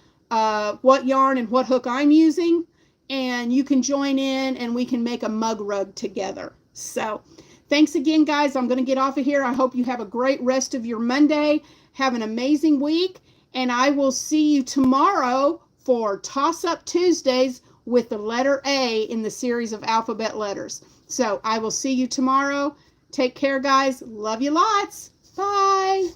what yarn and what hook I'm using, and you can join in and we can make a mug rug together. So thanks again, guys. I'm going to get off of here. I hope you have a great rest of your Monday. Have an amazing week, and I will see you tomorrow for Toss Up Tuesdays with the letter A in the series of alphabet letters. So I will see you tomorrow. Take care, guys. Love you lots. Bye.